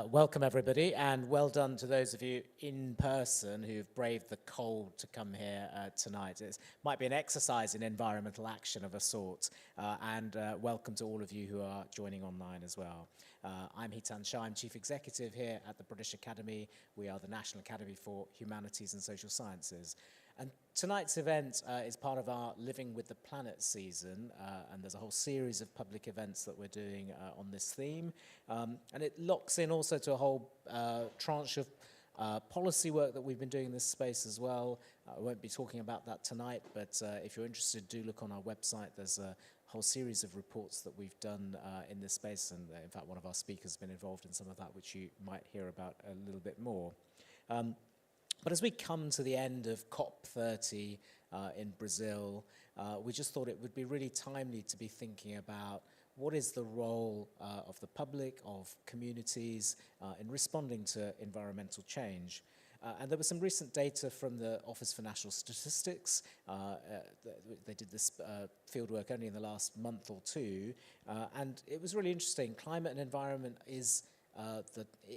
Welcome everybody, and well done to those of you in person who've braved the cold to come here tonight. It might be an exercise in environmental action of a sort, and welcome to all of you who are joining online as well. I'm Hitan Shah, I'm Chief Executive here at the British Academy. We are the National Academy for Humanities and Social Sciences. And tonight's event is part of our Living with the Planet season, and there's a whole series of public events that we're doing on this theme. And it locks in also to a whole tranche of policy work that we've been doing in this space as well. I won't be talking about that tonight, but if you're interested, do look on our website. There's a whole series of reports that we've done in this space, and in fact one of our speakers has been involved in some of that, which you might hear about a little bit more. But as we come to the end of COP30 in Brazil, we just thought it would be really timely to be thinking about what is the role of the public, of communities, in responding to environmental change. And there was some recent data from the Office for National Statistics. They did this fieldwork only in the last month or two, and it was really interesting. Climate and environment is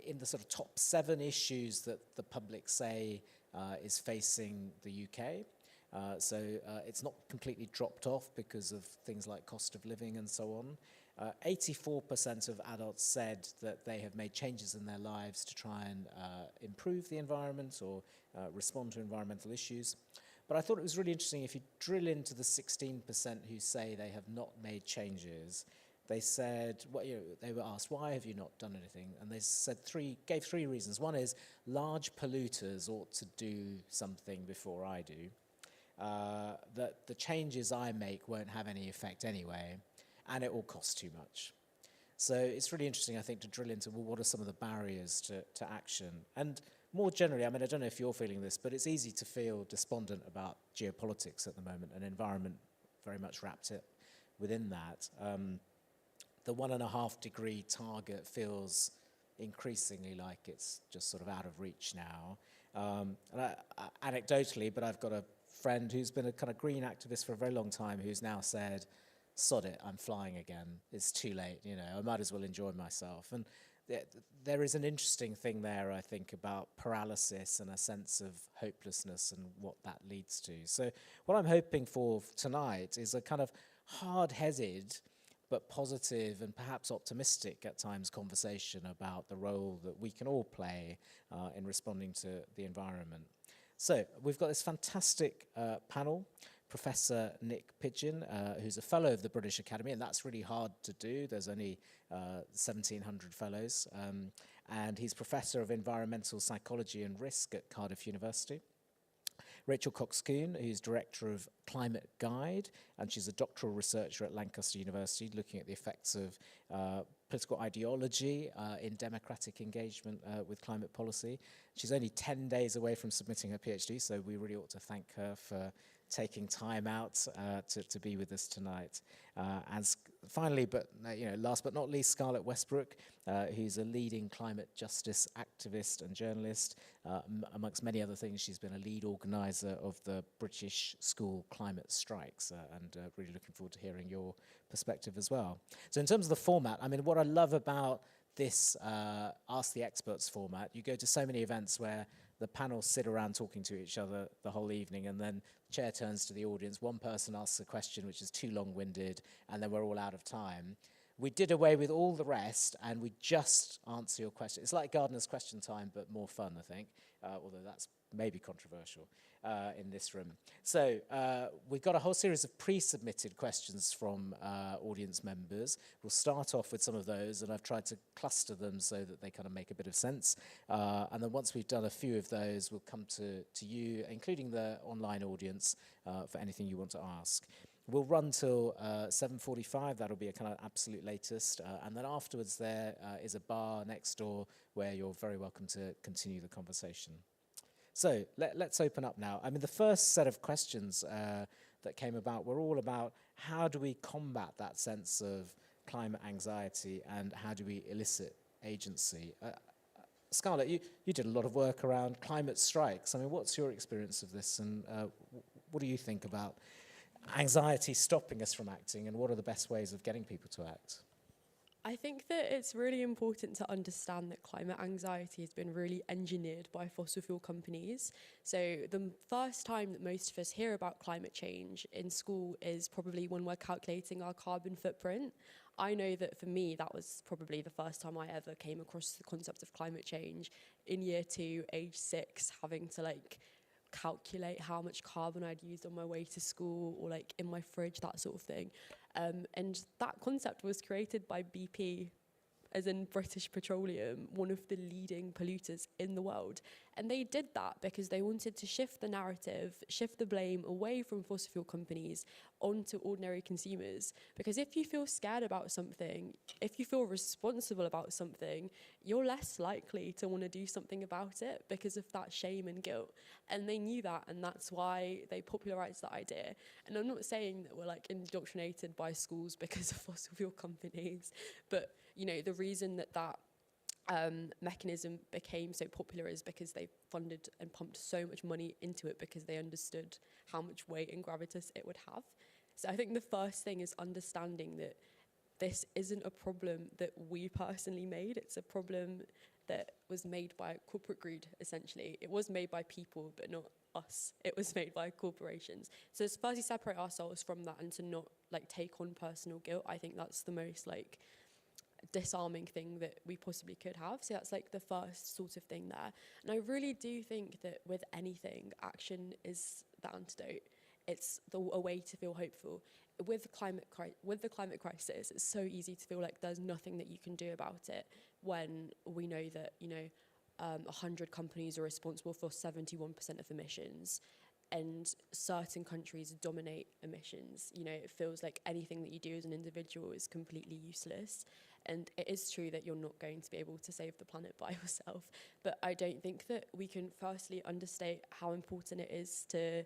in the sort of top 7 issues that the public say is facing the UK. So it's not completely dropped off because of things like cost of living and so on. 84% of adults said that they have made changes in their lives to try and improve the environment or respond to environmental issues. But I thought it was really interesting if you drill into the 16% who say they have not made changes. They said, well, they were asked, why have you not done anything? And they said gave three reasons. One is large polluters ought to do something before I do. That the changes I make won't have any effect anyway, and it will cost too much. So it's really interesting, I think, to drill into, well, what are some of the barriers to action? And more generally, I mean, I don't know if you're feeling this, but it's easy to feel despondent about geopolitics at the moment, and environment very much wrapped it within that. The 1.5 degree target feels increasingly like it's just sort of out of reach now. And anecdotally, but I've got a friend who's been a kind of green activist for a very long time who's now said, sod it, I'm flying again. It's too late, I might as well enjoy myself. And there is an interesting thing there, I think, about paralysis and a sense of hopelessness and what that leads to. So what I'm hoping for tonight is a kind of hard-headed but positive and perhaps optimistic at times conversation about the role that we can all play in responding to the environment. So we've got this fantastic panel. Professor Nick Pidgeon, who's a fellow of the British Academy, and that's really hard to do. There's only 1,700 fellows, and he's Professor of Environmental Psychology and Risk at Cardiff University. Rachel Cox-Coon, who's Director of Climate Guide, and she's a doctoral researcher at Lancaster University looking at the effects of political ideology in democratic engagement with climate policy. She's only 10 days away from submitting her PhD, so we really ought to thank her for taking time out to be with us tonight. And finally, but last but not least, Scarlett Westbrook, who's a leading climate justice activist and journalist. Amongst many other things, she's been a lead organizer of the British School Climate Strikes, and really looking forward to hearing your perspective as well. So in terms of the format, I mean, what I love about this Ask the Experts format, you go to so many events where the panel sit around talking to each other the whole evening, and then the chair turns to the audience, one person asks a question which is too long-winded, and then we're all out of time. We did away with all the rest, and we just answer your question. It's like Gardener's Question Time, but more fun, I think, although that's maybe controversial in this room. So we've got a whole series of pre-submitted questions from audience members. We'll start off with some of those, and I've tried to cluster them so that they kind of make a bit of sense. And then once we've done a few of those, we'll come to you, including the online audience, for anything you want to ask. We'll run till 7:45, that'll be a kind of absolute latest, and then afterwards there is a bar next door where you're very welcome to continue the conversation. So let's open up now. I mean, the first set of questions that came about were all about how do we combat that sense of climate anxiety and how do we elicit agency? Scarlett, you did a lot of work around climate strikes. I mean, what's your experience of this, and what do you think about anxiety stopping us from acting, and what are the best ways of getting people to act? I think that it's really important to understand that climate anxiety has been really engineered by fossil fuel companies. So the first time that most of us hear about climate change in school is probably when we're calculating our carbon footprint. I know that for me, that was probably the first time I ever came across the concept of climate change in year 2, age 6, having to like calculate how much carbon I'd used on my way to school or like in my fridge, that sort of thing. And that concept was created by BP, as in British Petroleum, one of the leading polluters in the world. And they did that because they wanted to shift the narrative, shift the blame away from fossil fuel companies onto ordinary consumers. Because if you feel scared about something, if you feel responsible about something, you're less likely to want to do something about it because of that shame and guilt. And they knew that, and that's why they popularized that idea. And I'm not saying that we're like indoctrinated by schools because of fossil fuel companies, but you know, the reason that mechanism became so popular is because they funded and pumped so much money into it because they understood how much weight and gravitas it would have. So I think the first thing is understanding that this isn't a problem that we personally made. It's a problem that was made by corporate greed, essentially. It was made by people, but not us. It was made by corporations. So it's firstly separate ourselves from that and to not like take on personal guilt. I think that's the most like disarming thing that we possibly could have. So that's like the first sort of thing there. And I really do think that with anything, action is the antidote. It's a way to feel hopeful. With the climate crisis, it's so easy to feel like there's nothing that you can do about it when we know that, 100 companies are responsible for 71% of emissions, and certain countries dominate emissions. It feels like anything that you do as an individual is completely useless. And it is true that you're not going to be able to save the planet by yourself. But I don't think that we can firstly understate how important it is to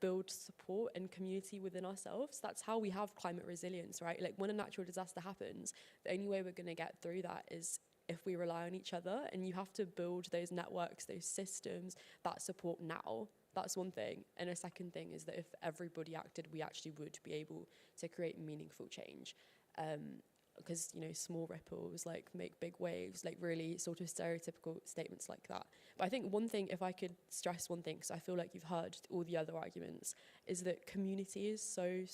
build support and community within ourselves. That's how we have climate resilience, right? Like when a natural disaster happens, the only way we're going to get through that is if we rely on each other. And you have to build those networks, those systems, that support now. That's one thing. And a second thing is that if everybody acted, we actually would be able to create meaningful change. Because small ripples make big waves, really sort of stereotypical statements like that. But I think one thing, if I could stress one thing, because I feel like you've heard all the other arguments, is that community is so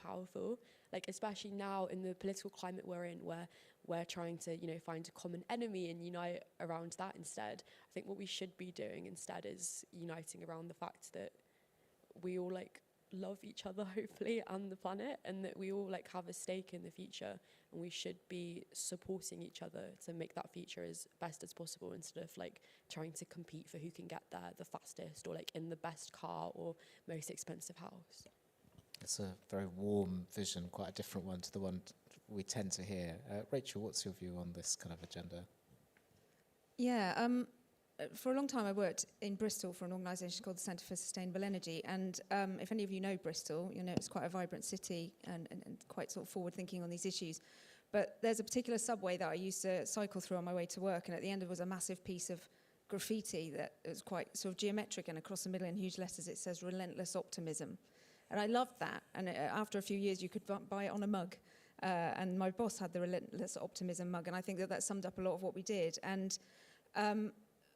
powerful. Especially now in the political climate we're in, where we're trying to find a common enemy and unite around that instead. I think what we should be doing instead is uniting around the fact that we all love each other, hopefully, and the planet, and that we all have a stake in the future, and we should be supporting each other to make that future as best as possible, instead of trying to compete for who can get there the fastest, or in the best car or most expensive house. It's a very warm vision, quite a different one to the one we tend to hear. Rachel, what's your view on this kind of agenda? Yeah, for a long time I worked in Bristol for an organisation called the Centre for Sustainable Energy, and if any of you know Bristol, it's quite a vibrant city and quite sort of forward-thinking on these issues. But there's a particular subway that I used to cycle through on my way to work, and at the end there was a massive piece of graffiti that was quite sort of geometric, and across the middle in huge letters it says "Relentless Optimism." And I loved that, and after a few years you could buy it on a mug. And my boss had the Relentless Optimism mug, and I think that summed up a lot of what we did. And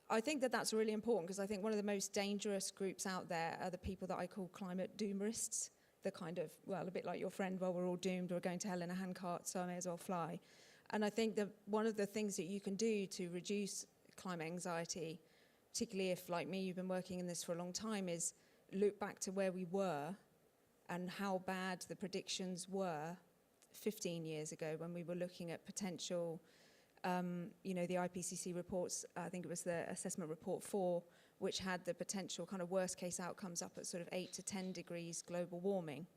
I think that that's really important, because I think one of the most dangerous groups out there are the people that I call climate doomerists. The kind of, well, a bit like your friend, well, we're all doomed, we're going to hell in a handcart, so I may as well fly. And I think that one of the things that you can do to reduce climate anxiety, particularly if, like me, you've been working in this for a long time, is look back to where we were and how bad the predictions were 15 years ago, when we were looking at potential, the IPCC reports, I think it was the assessment report 4, which had the potential kind of worst case outcomes up at sort of 8 to 10 degrees global warming.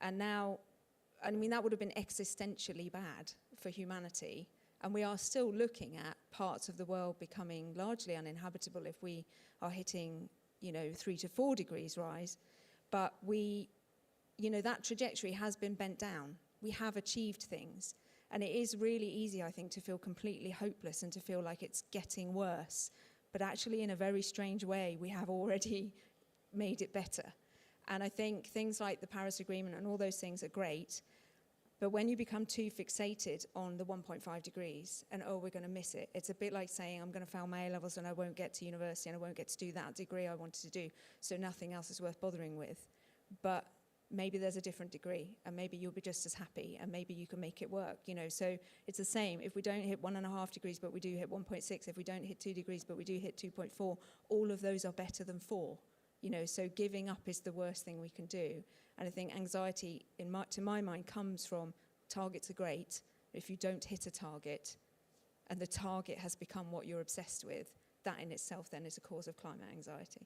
And now, that would have been existentially bad for humanity. And we are still looking at parts of the world becoming largely uninhabitable if we are hitting, 3 to 4 degrees rise. But that trajectory has been bent down. We have achieved things. And it is really easy, I think, to feel completely hopeless and to feel like it's getting worse. But actually, in a very strange way, we have already made it better. And I think things like the Paris Agreement and all those things are great. But when you become too fixated on the 1.5 degrees and, oh, we're going to miss it, it's a bit like saying I'm going to fail my A-levels and I won't get to university and I won't get to do that degree I wanted to do, so nothing else is worth bothering with. But maybe there's a different degree and maybe you'll be just as happy and maybe you can make it work, you know. So it's the same. If we don't hit 1.5 degrees but we do hit 1.6, if we don't hit 2 degrees but we do hit 2.4, all of those are better than 4. You know, so giving up is the worst thing we can do. And I think anxiety, to my mind, comes from targets are great. If you don't hit a target and the target has become what you're obsessed with, that in itself then is a cause of climate anxiety.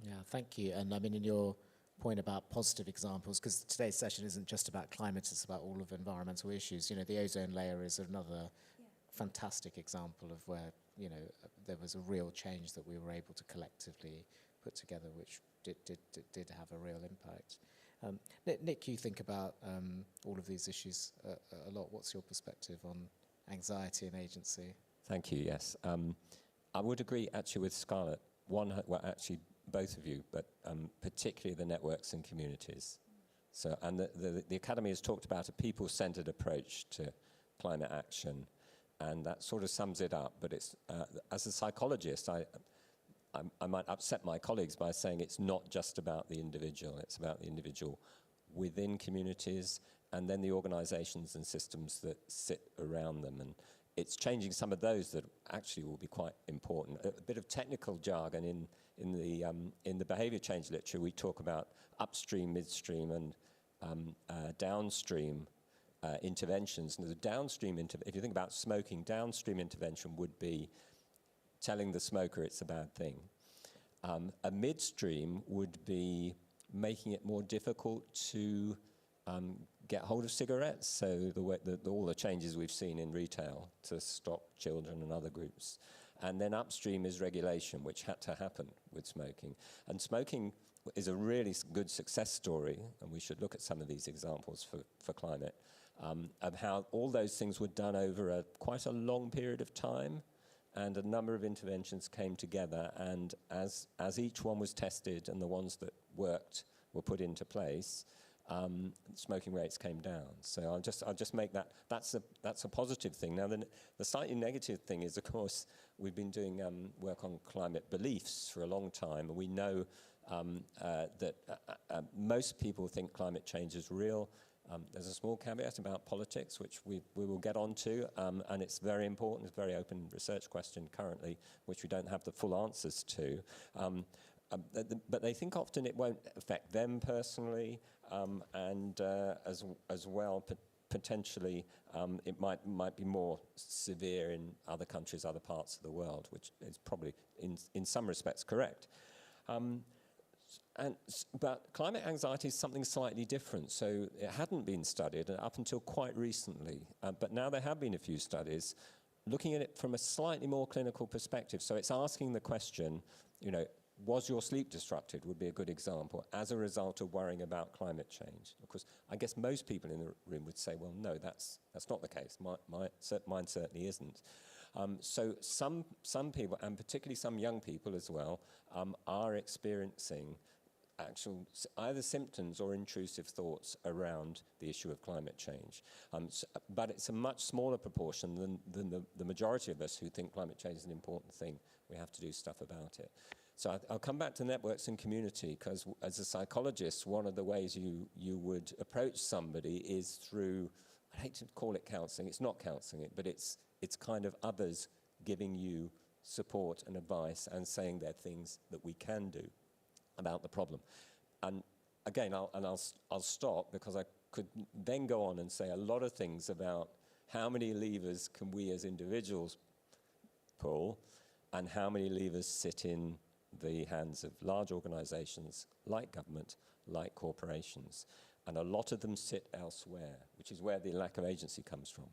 Yeah, thank you. And I mean, in your point about positive examples, because today's session isn't just about climate, it's about all of environmental issues. You know, the ozone layer is another fantastic example of where, you know, there was a real change that we were able to collectively put together, which did have a real impact. Nick, you think about all of these issues a lot. What's your perspective on anxiety and agency? Thank you, yes. I would agree actually with Scarlett. Well, actually both of you, but particularly the networks and communities. So, and the Academy has talked about a people-centered approach to climate action, and that sort of sums it up. But it's, as a psychologist, I might upset my colleagues by saying it's not just about the individual, it's about the individual within communities and then the organizations and systems that sit around them. And it's changing some of those that actually will be quite important. A bit of technical jargon in the behavior change literature, we talk about upstream, midstream, and downstream interventions. And the downstream, if you think about smoking, downstream intervention would be telling the smoker it's a bad thing. A midstream would be making it more difficult to get hold of cigarettes, so all the changes we've seen in retail to stop children and other groups. And then upstream is regulation, which had to happen with smoking. And smoking is a really good success story, and we should look at some of these examples for climate, of how all those things were done over quite a long period of time, and a number of interventions came together, and as each one was tested and the ones that worked were put into place, smoking rates came down. So I'll just make that's a positive thing. Now the slightly negative thing is, of course, we've been doing work on climate beliefs for a long time, and we know that most people think climate change is real. There's a small caveat about politics, which we will get onto, and it's very important. It's a very open research question currently, which we don't have the full answers to. But they think often it won't affect them personally, and as well, potentially it might be more severe in other countries, other parts of the world, which is probably in some respects correct. But climate anxiety is something slightly different. So it hadn't been studied up until quite recently, but now there have been a few studies looking at it from a slightly more clinical perspective. So it's asking the question, you know, was your sleep disrupted, would be a good example, as a result of worrying about climate change. Of course, I guess most people in the room would say, well, no, that's not the case. Mine certainly isn't. So some people, and particularly some young people as well, are experiencing actual either symptoms or intrusive thoughts around the issue of climate change. But it's a much smaller proportion than the majority of us who think climate change is an important thing. We have to do stuff about it. So I'll come back to networks and community, because as a psychologist, one of the ways you would approach somebody is through, I hate to call it counselling, it's not counselling, but it's kind of others giving you support and advice and saying there are things that we can do about the problem. And again, I'll stop, because I could then go on and say a lot of things about how many levers can we as individuals pull, and how many levers sit in the hands of large organizations like government, like corporations. And a lot of them sit elsewhere, which is where the lack of agency comes from.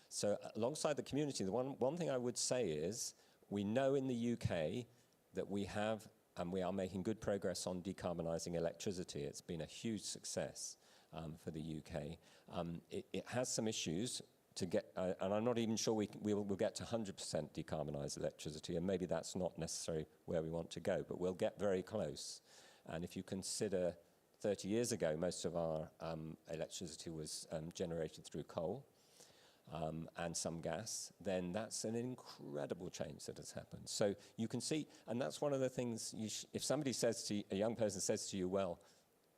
So alongside the community, the one thing I would say is, we know in the UK that we have, and we are making good progress on decarbonising electricity. It's been a huge success for the UK. It has some issues to get, and I'm not even sure we'll get to 100% decarbonised electricity, and maybe that's not necessarily where we want to go, but we'll get very close. And if you consider 30 years ago, most of our electricity was generated through coal and some gas, then that's an incredible change that has happened. So you can see, and that's one of the things, if somebody says to you, a young person says to you, well,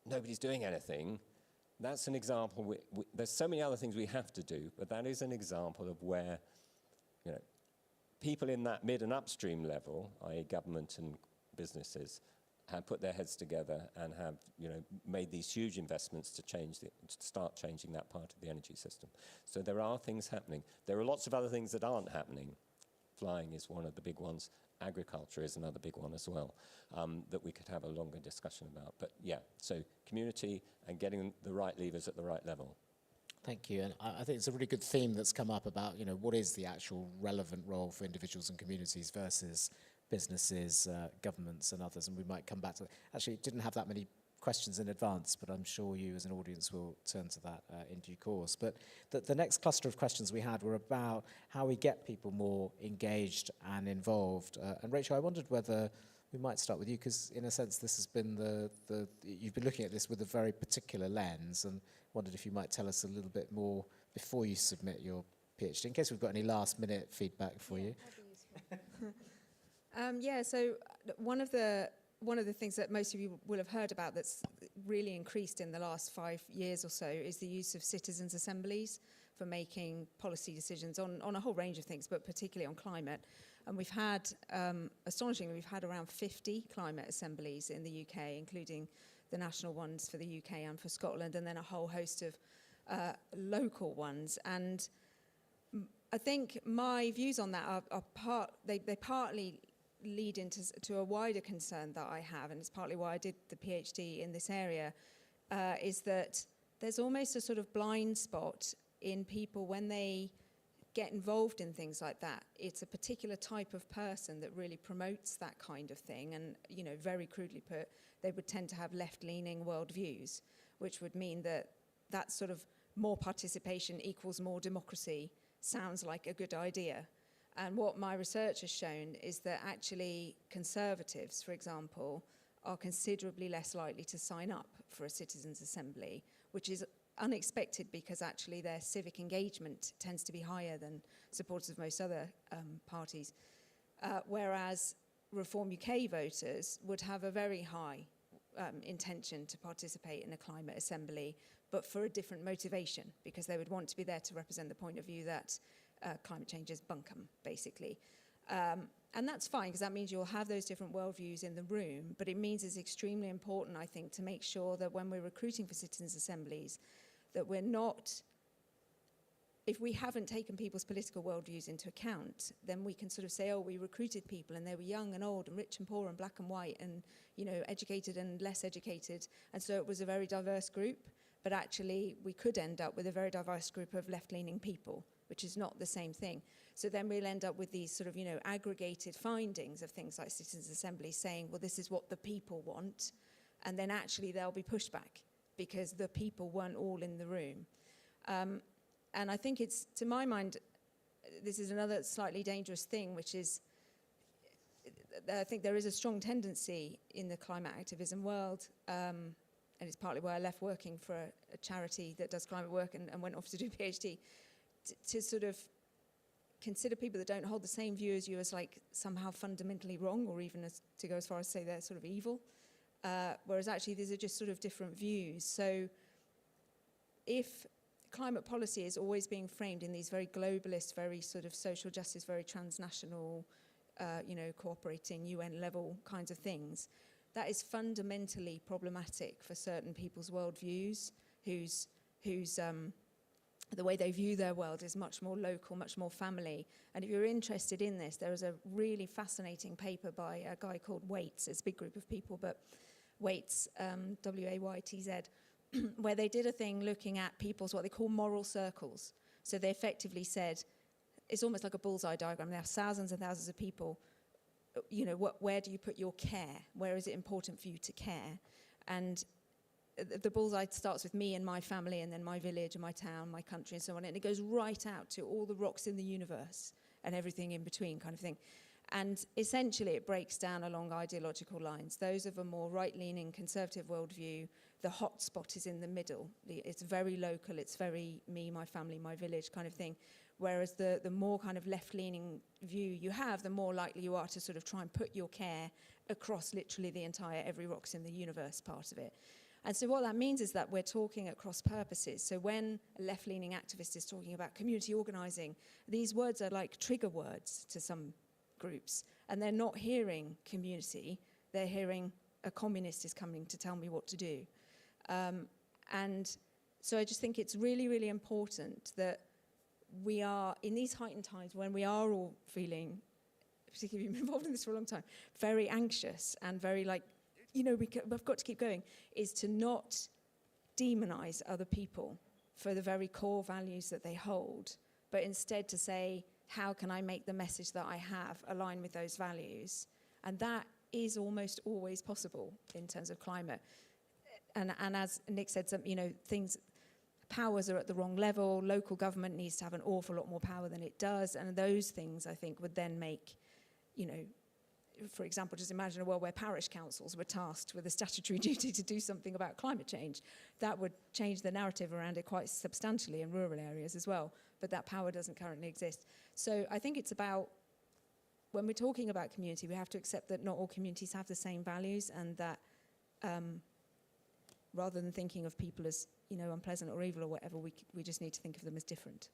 nobody's doing anything, that's an example. There's so many other things we have to do, but that is an example of where, you know, people in that mid and upstream level, i.e. government and businesses, have put their heads together and have, you know, made these huge investments to start changing that part of the energy system. So there are things happening. There are lots of other things that aren't happening. Flying is one of the big ones. Agriculture is another big one as well, that we could have a longer discussion about. But yeah, so community and getting the right levers at the right level. Thank you. And I think it's a really good theme that's come up about, you know, what is the actual relevant role for individuals and communities versus businesses, governments and others. And we might come back to that. Actually, didn't have that many questions in advance, but I'm sure you as an audience will turn to that in due course. But the next cluster of questions we had were about how we get people more engaged and involved. And Rachel, I wondered whether we might start with you, because in a sense this has been you've been looking at this with a very particular lens, and wondered if you might tell us a little bit more before you submit your PhD, in case we've got any last minute feedback for you. So one of the things that most of you will have heard about that's really increased in the last 5 years or so is the use of citizens' assemblies for making policy decisions on a whole range of things, but particularly on climate. And we've had, astonishingly, we've had around 50 climate assemblies in the UK, including the national ones for the UK and for Scotland, and then a whole host of local ones. And I think my views on that are they partly lead into a wider concern that I have, and it's partly why I did the PhD in this area, is that there's almost a sort of blind spot in people when they get involved in things like that. It's a particular type of person that really promotes that kind of thing, and, you know, very crudely put, they would tend to have left-leaning worldviews, which would mean that that sort of more participation equals more democracy sounds like a good idea. And what my research has shown is that actually conservatives, for example, are considerably less likely to sign up for a citizens' assembly, which is unexpected because actually their civic engagement tends to be higher than supporters of most other parties. Whereas Reform UK voters would have a very high intention to participate in a climate assembly, but for a different motivation, because they would want to be there to represent the point of view that climate change is bunkum, basically. And that's fine, because that means you'll have those different worldviews in the room, but it means it's extremely important, I think, to make sure that when we're recruiting for citizens' assemblies, that we're not, if we haven't taken people's political worldviews into account, then we can sort of say, oh, we recruited people and they were young and old and rich and poor and black and white and, you know, educated and less educated, and so it was a very diverse group, but actually we could end up with a very diverse group of left-leaning people, which is not the same thing. So then we'll end up with these sort of, you know, aggregated findings of things like citizens' assemblies saying, well, this is what the people want, and then actually there'll be pushback because the people weren't all in the room. And I think it's, to my mind, this is another slightly dangerous thing, which is, I think there is a strong tendency in the climate activism world, and it's partly why I left working for a charity that does climate work and went off to do a PhD, to sort of consider people that don't hold the same view as you as like somehow fundamentally wrong, or even as to go as far as say they're sort of evil, whereas actually these are just sort of different views. So if climate policy is always being framed in these very globalist, very sort of social justice, very transnational, you know, cooperating UN level kinds of things, that is fundamentally problematic for certain people's worldviews, whose the way they view their world is much more local, much more family. And if you're interested in this, there is a really fascinating paper by a guy called Waits. It's a big group of people, but Waits, W-A-Y-T-Z, where they did a thing looking at people's what they call moral circles. So they effectively said, it's almost like a bullseye diagram. There are thousands and thousands of people. You know, where do you put your care? Where is it important for you to care? And the bullseye starts with me and my family, and then my village and my town, my country, and so on. And it goes right out to all the rocks in the universe and everything in between, kind of thing. And essentially, it breaks down along ideological lines. Those of a more right-leaning, conservative worldview the hot spot is in the middle. It's very local, it's very me, my family, my village kind of thing. Whereas the more kind of left-leaning view you have, the more likely you are to sort of try and put your care across literally the entire every rock's in the universe part of it. And so what that means is that we're talking at cross purposes. So when a left-leaning activist is talking about community organising, these words are like trigger words to some groups. And they're not hearing community, they're hearing a communist is coming to tell me what to do. And so I just think it's really, really important that we are, in these heightened times when we are all feeling, particularly if you've been involved in this for a long time, very anxious and very like, you know, we've got to keep going, is to not demonize other people for the very core values that they hold, but instead to say, how can I make the message that I have align with those values? And that is almost always possible in terms of climate. And as Nick said, you know, powers are at the wrong level, local government needs to have an awful lot more power than it does, and those things, I think, would then make, you know, for example, just imagine a world where parish councils were tasked with a statutory duty to do something about climate change. That would change the narrative around it quite substantially in rural areas as well, but that power doesn't currently exist. So I think it's about, when we're talking about community, we have to accept that not all communities have the same values, and that rather than thinking of people as, you know, unpleasant or evil or whatever, we just need to think of them as different.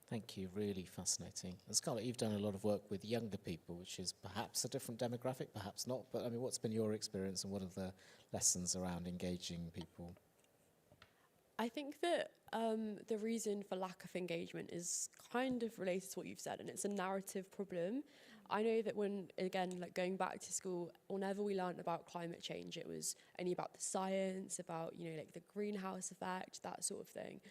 Thank you, really fascinating. And Scarlett, you've done a lot of work with younger people, which is perhaps a different demographic, perhaps not, but I mean, what's been your experience and what are the lessons around engaging people? I think that the reason for lack of engagement is kind of related to what you've said, and it's a narrative problem. I know that when, again, like going back to school, whenever we learned about climate change, it was only about the science, about, you know, like the greenhouse effect, that sort of thing.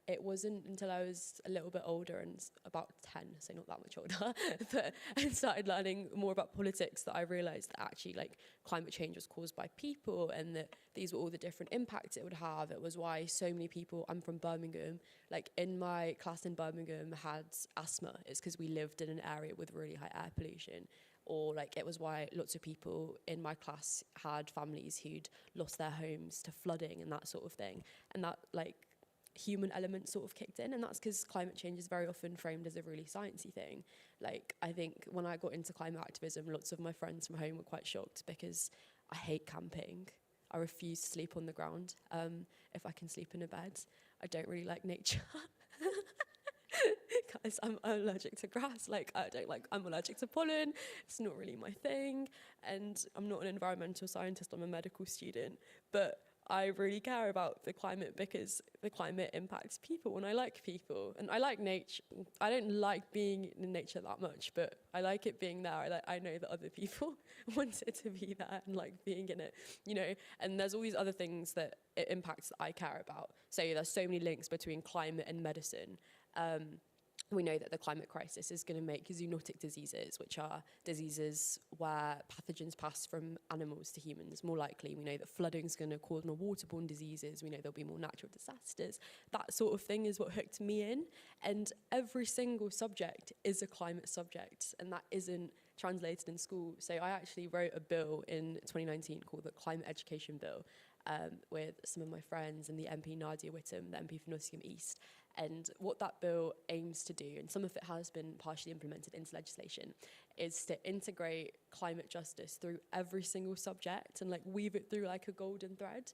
It wasn't until I was a little bit older, and about 10, so not that much older, but I started learning more about politics, that I realised that actually like climate change was caused by people, and that these were all the different impacts it would have. It was why so many people, I'm from Birmingham, like in my class in Birmingham had asthma. It's because we lived in an area with really high air pollution. Or like it was why lots of people in my class had families who'd lost their homes to flooding and that sort of thing. And that like human element sort of kicked in, and that's because climate change is very often framed as a really sciencey thing. Like I think when I got into climate activism, lots of my friends from home were quite shocked because I hate camping. I refuse to sleep on the ground if I can sleep in a bed. I don't really like nature. Guys, I'm allergic to grass. Like I'm allergic to pollen. It's not really my thing. And I'm not an environmental scientist, I'm a medical student. But I really care about the climate because the climate impacts people, and I like people, and I like nature. I don't like being in nature that much, but I like it being there. I know that other people want it to be there and like being in it, you know. And there's all these other things that it impacts that I care about. So there's so many links between climate and medicine. We know that the climate crisis is going to make zoonotic diseases, which are diseases where pathogens pass from animals to humans, more likely. We know that flooding is going to cause more waterborne diseases. We know there'll be more natural disasters. That sort of thing is what hooked me in. And every single subject is a climate subject, and that isn't translated in school. So I actually wrote a bill in 2019 called the Climate Education Bill with some of my friends and the MP Nadia Whittam, the MP for Nottingham East. And what that bill aims to do, and some of it has been partially implemented into legislation, is to integrate climate justice through every single subject and like weave it through like a golden thread.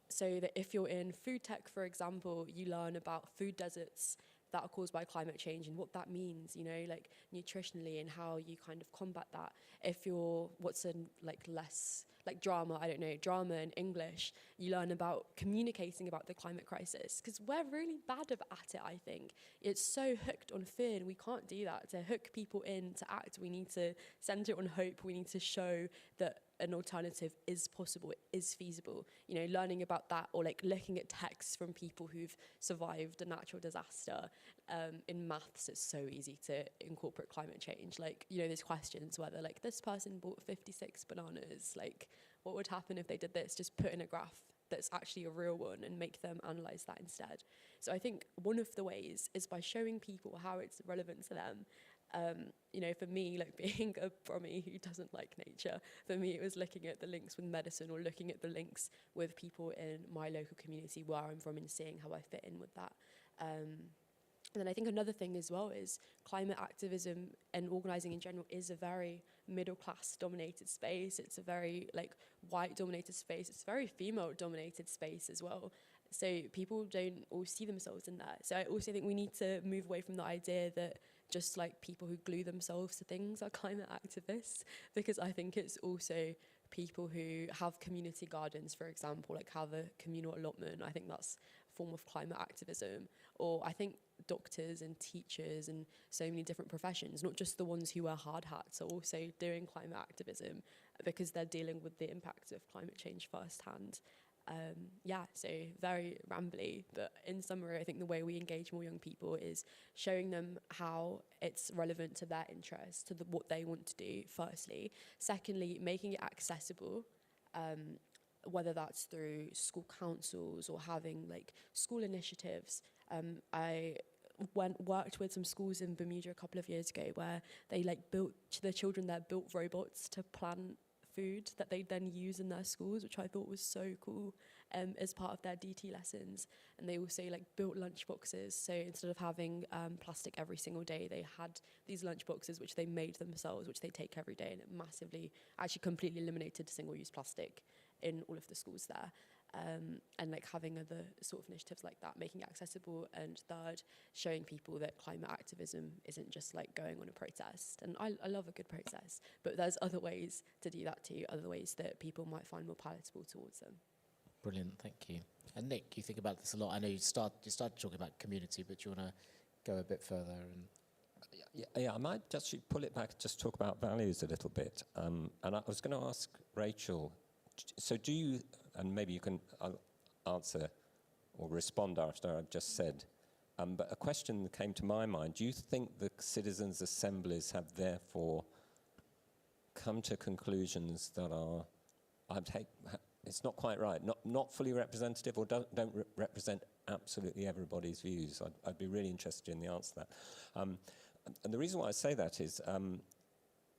So that if you're in food tech, for example, you learn about food deserts that are caused by climate change and what that means, you know, like nutritionally, and how you kind of combat that. If you're what's in like less like drama, I don't know, drama in English, you learn about communicating about the climate crisis, because we're really bad at it, I think. It's so hooked on fear, and we can't do that. To hook people in to act, we need to center it on hope. We need to show that an alternative is possible, it is feasible. You know, learning about that, or like looking at texts from people who've survived a natural disaster. In maths, it's so easy to incorporate climate change. Like, you know, there's questions whether like this person bought 56 bananas, like what would happen if they did this? Just put in a graph that's actually a real one and make them analyze that instead. So I think one of the ways is by showing people how it's relevant to them. You know, for me, like being a Brummie who doesn't like nature, for me it was looking at the links with medicine or looking at the links with people in my local community where I'm from and seeing how I fit in with that. And then I think another thing as well is climate activism and organising in general is a very middle class dominated space. It's a very like white dominated space. It's a very female dominated space as well. So people don't all see themselves in that. So I also think we need to move away from the idea that just like people who glue themselves to things are climate activists, because I think it's also people who have community gardens, for example, like have a communal allotment. I think that's a form of climate activism. Or I think doctors and teachers and so many different professions, not just the ones who wear hard hats, are also doing climate activism because they're dealing with the impacts of climate change firsthand. So very rambly, but in summary, I think the way we engage more young people is showing them how it's relevant to their interests, to what they want to do, firstly. Secondly, making it accessible, whether that's through school councils or having like school initiatives. I worked with some schools in Bermuda a couple of years ago where they like built robots to plant food that they then use in their schools, which I thought was so cool, as part of their DT lessons. And they also like built lunch boxes. So instead of having plastic every single day, they had these lunch boxes which they made themselves, which they take every day, and it massively, actually completely eliminated single-use plastic in all of the schools there. And like having other sort of initiatives like that, making it accessible. And third, showing people that climate activism isn't just like going on a protest. And I love a good protest, but there's other ways to do that too, other ways that people might find more palatable towards them. Brilliant, thank you. And Nick, you think about this a lot. I know you started talking about community, but do you want to go a bit further? And Yeah, I might just pull it back and just talk about values a little bit. And I was going to ask Rachel, so do you, and maybe you can answer or respond after I've just said, but a question that came to my mind, do you think the citizens' assemblies have therefore come to conclusions that are, it's not quite right, not fully representative, or don't represent absolutely everybody's views? I'd be really interested in the answer to that. And the reason why I say that is,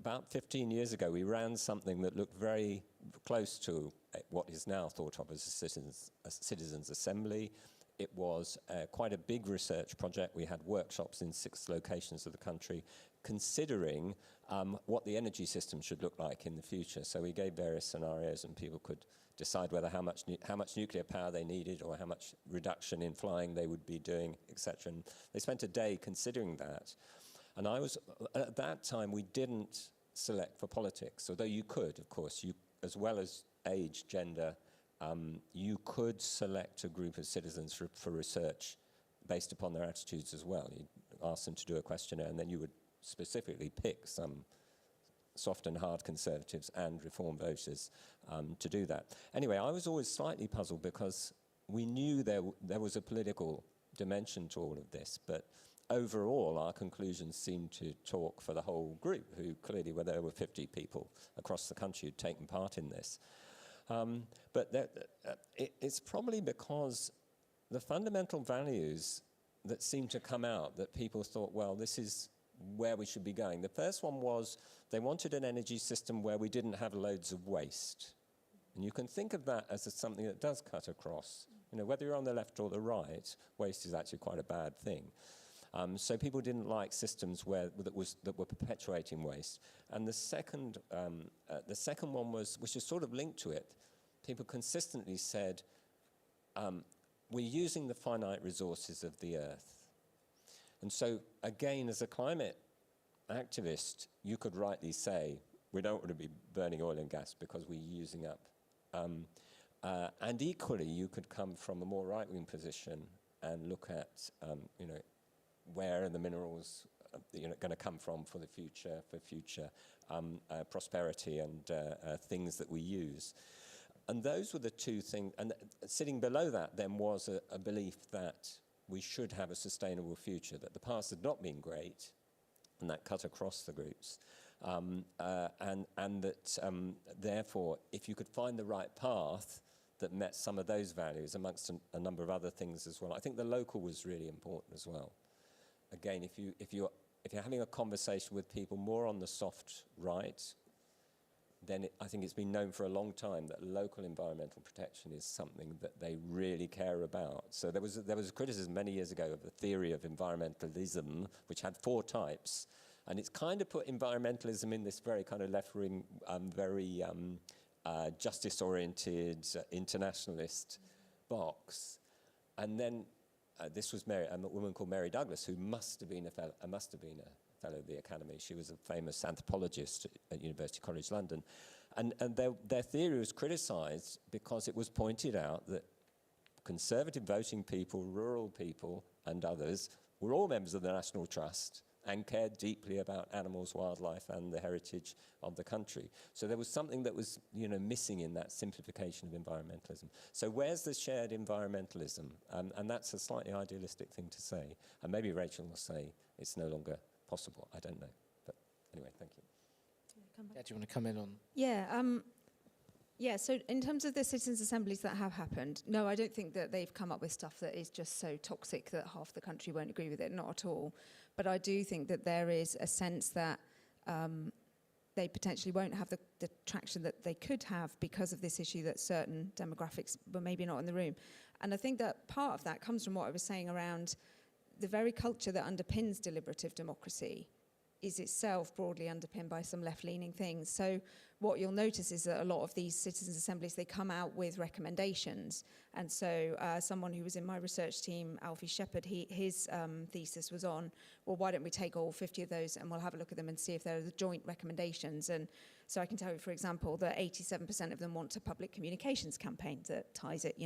about 15 years ago, we ran something that looked very close to what is now thought of as a citizens' assembly. It was quite a big research project. We had workshops in 6 locations of the country considering what the energy system should look like in the future. So we gave various scenarios, and people could decide whether how much nuclear power they needed or how much reduction in flying they would be doing, etc. And they spent a day considering that. And at that time, we didn't select for politics, although you could, of course, as well as age, gender, you could select a group of citizens for research based upon their attitudes as well. You'd ask them to do a questionnaire, and then you would specifically pick some soft and hard conservatives and reform voters to do that. Anyway, I was always slightly puzzled because we knew there was a political dimension to all of this, but overall, our conclusions seemed to talk for the whole group, who clearly, where there were 50 people across the country who'd taken part in this. But it's probably because the fundamental values that seemed to come out that people thought, well, this is where we should be going. The first one was they wanted an energy system where we didn't have loads of waste. And you can think of that as something that does cut across. You know, whether you're on the left or the right, waste is actually quite a bad thing. So people didn't like systems that were perpetuating waste. And the second one was, which is sort of linked to it, people consistently said, we're using the finite resources of the earth. And so, again, as a climate activist, you could rightly say, we don't want to be burning oil and gas because we're using up. And equally, you could come from a more right-wing position and look at, where are the minerals going to come from for the future, prosperity and things that we use. And those were the two things. And sitting below that then was a belief that we should have a sustainable future, that the past had not been great, and that cut across the groups. And that, therefore, if you could find the right path that met some of those values, amongst a number of other things as well. I think the local was really important as well. Again, if you if you're having a conversation with people more on the soft right, then I think it's been known for a long time that local environmental protection is something that they really care about. So there was a criticism many years ago of the theory of environmentalism, which had 4 types, and it's kind of put environmentalism in this very kind of left-wing, very justice-oriented, internationalist box. And then this was a woman called Mary Douglas, who must have been a fellow of the Academy. She was a famous anthropologist at University College London. And their theory was criticised because it was pointed out that conservative voting people, rural people, and others were all members of the National Trust and cared deeply about animals, wildlife, and the heritage of the country. So there was something that was, missing in that simplification of environmentalism. So where's the shared environmentalism? And that's a slightly idealistic thing to say. And maybe Rachel will say it's no longer possible. I don't know. But anyway, thank you. Yeah, do you want to come in on? Yeah, so in terms of the citizens' assemblies that have happened, no, I don't think that they've come up with stuff that is just so toxic that half the country won't agree with it, not at all. But I do think that there is a sense that they potentially won't have the traction that they could have because of this issue that certain demographics were maybe not in the room. And I think that part of that comes from what I was saying around the very culture that underpins deliberative democracy is itself broadly underpinned by some left-leaning things. So what you'll notice is that a lot of these citizens' assemblies, they come out with recommendations. And so someone who was in my research team, Alfie Shepherd, his thesis was on, well, why don't we take all 50 of those and we'll have a look at them and see if there are the joint recommendations. And so I can tell you, for example, that 87% of them want a public communications campaign that ties it,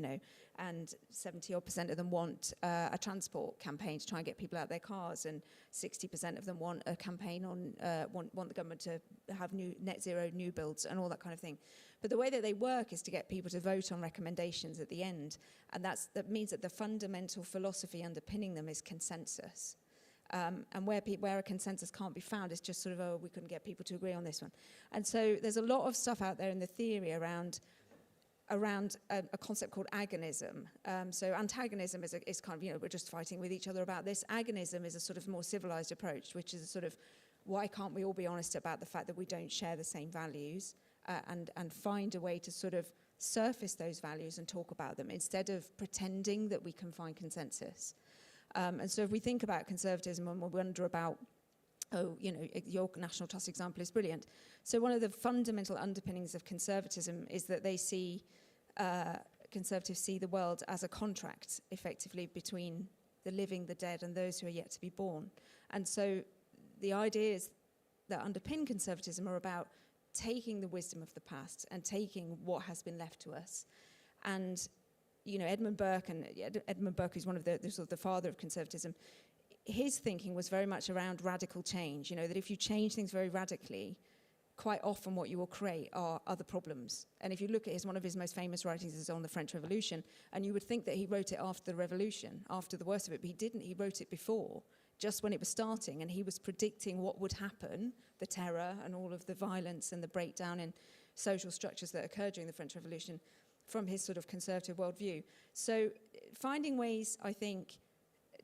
and 70% of them want a transport campaign to try and get people out their cars, and 60% of them want a campaign on, want the government to have net zero new builds and all that kind of thing. But the way that they work is to get people to vote on recommendations at the end, and that means that the fundamental philosophy underpinning them is consensus. And where a consensus can't be found, it's just sort of, oh, we couldn't get people to agree on this one. And so there's a lot of stuff out there in the theory around a concept called agonism. So antagonism is kind of, we're just fighting with each other about this. Agonism is a sort of more civilized approach, which is a sort of, why can't we all be honest about the fact that we don't share the same values, and find a way to sort of surface those values and talk about them instead of pretending that we can find consensus. And so if we think about conservatism and we wonder about, your National Trust example is brilliant. So one of the fundamental underpinnings of conservatism is that they see, conservatives see the world as a contract, effectively, between the living, the dead, and those who are yet to be born. And so the ideas that underpin conservatism are about taking the wisdom of the past and taking what has been left to us. And Edmund Burke, who's one of the father of conservatism, his thinking was very much around radical change, that if you change things very radically, quite often what you will create are other problems. And if you look at one of his most famous writings is on the French Revolution, and you would think that he wrote it after the revolution, after the worst of it, but he didn't. He wrote it before, just when it was starting, and he was predicting what would happen, the terror and all of the violence and the breakdown in social structures that occurred during the French Revolution, from his sort of conservative worldview. So finding ways, I think,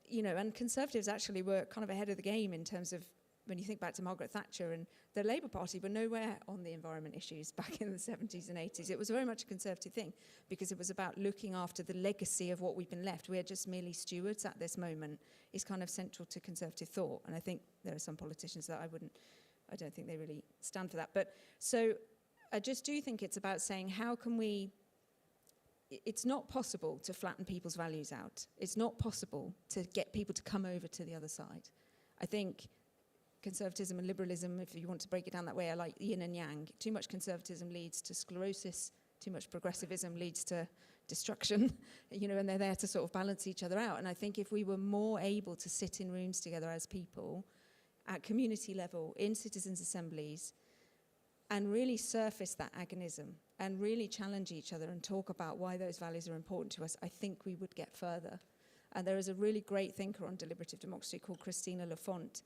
and conservatives actually were kind of ahead of the game in terms of, when you think back to Margaret Thatcher, and the Labour Party were nowhere on the environment issues back in the 70s and 80s. It was very much a conservative thing because it was about looking after the legacy of what we've been left. We are just merely stewards at this moment is kind of central to conservative thought. And I think there are some politicians that I don't think they really stand for that. But so I just do think it's about saying, how can we, it's not possible to flatten people's values out. It's not possible to get people to come over to the other side. I think conservatism and liberalism, if you want to break it down that way, are like yin and yang. Too much conservatism leads to sclerosis. Too much progressivism leads to destruction, and they're there to sort of balance each other out. And I think if we were more able to sit in rooms together as people, at community level, in citizens' assemblies, and really surface that agonism and really challenge each other and talk about why those values are important to us, I think we would get further. And there is a really great thinker on deliberative democracy called Christina Lafont,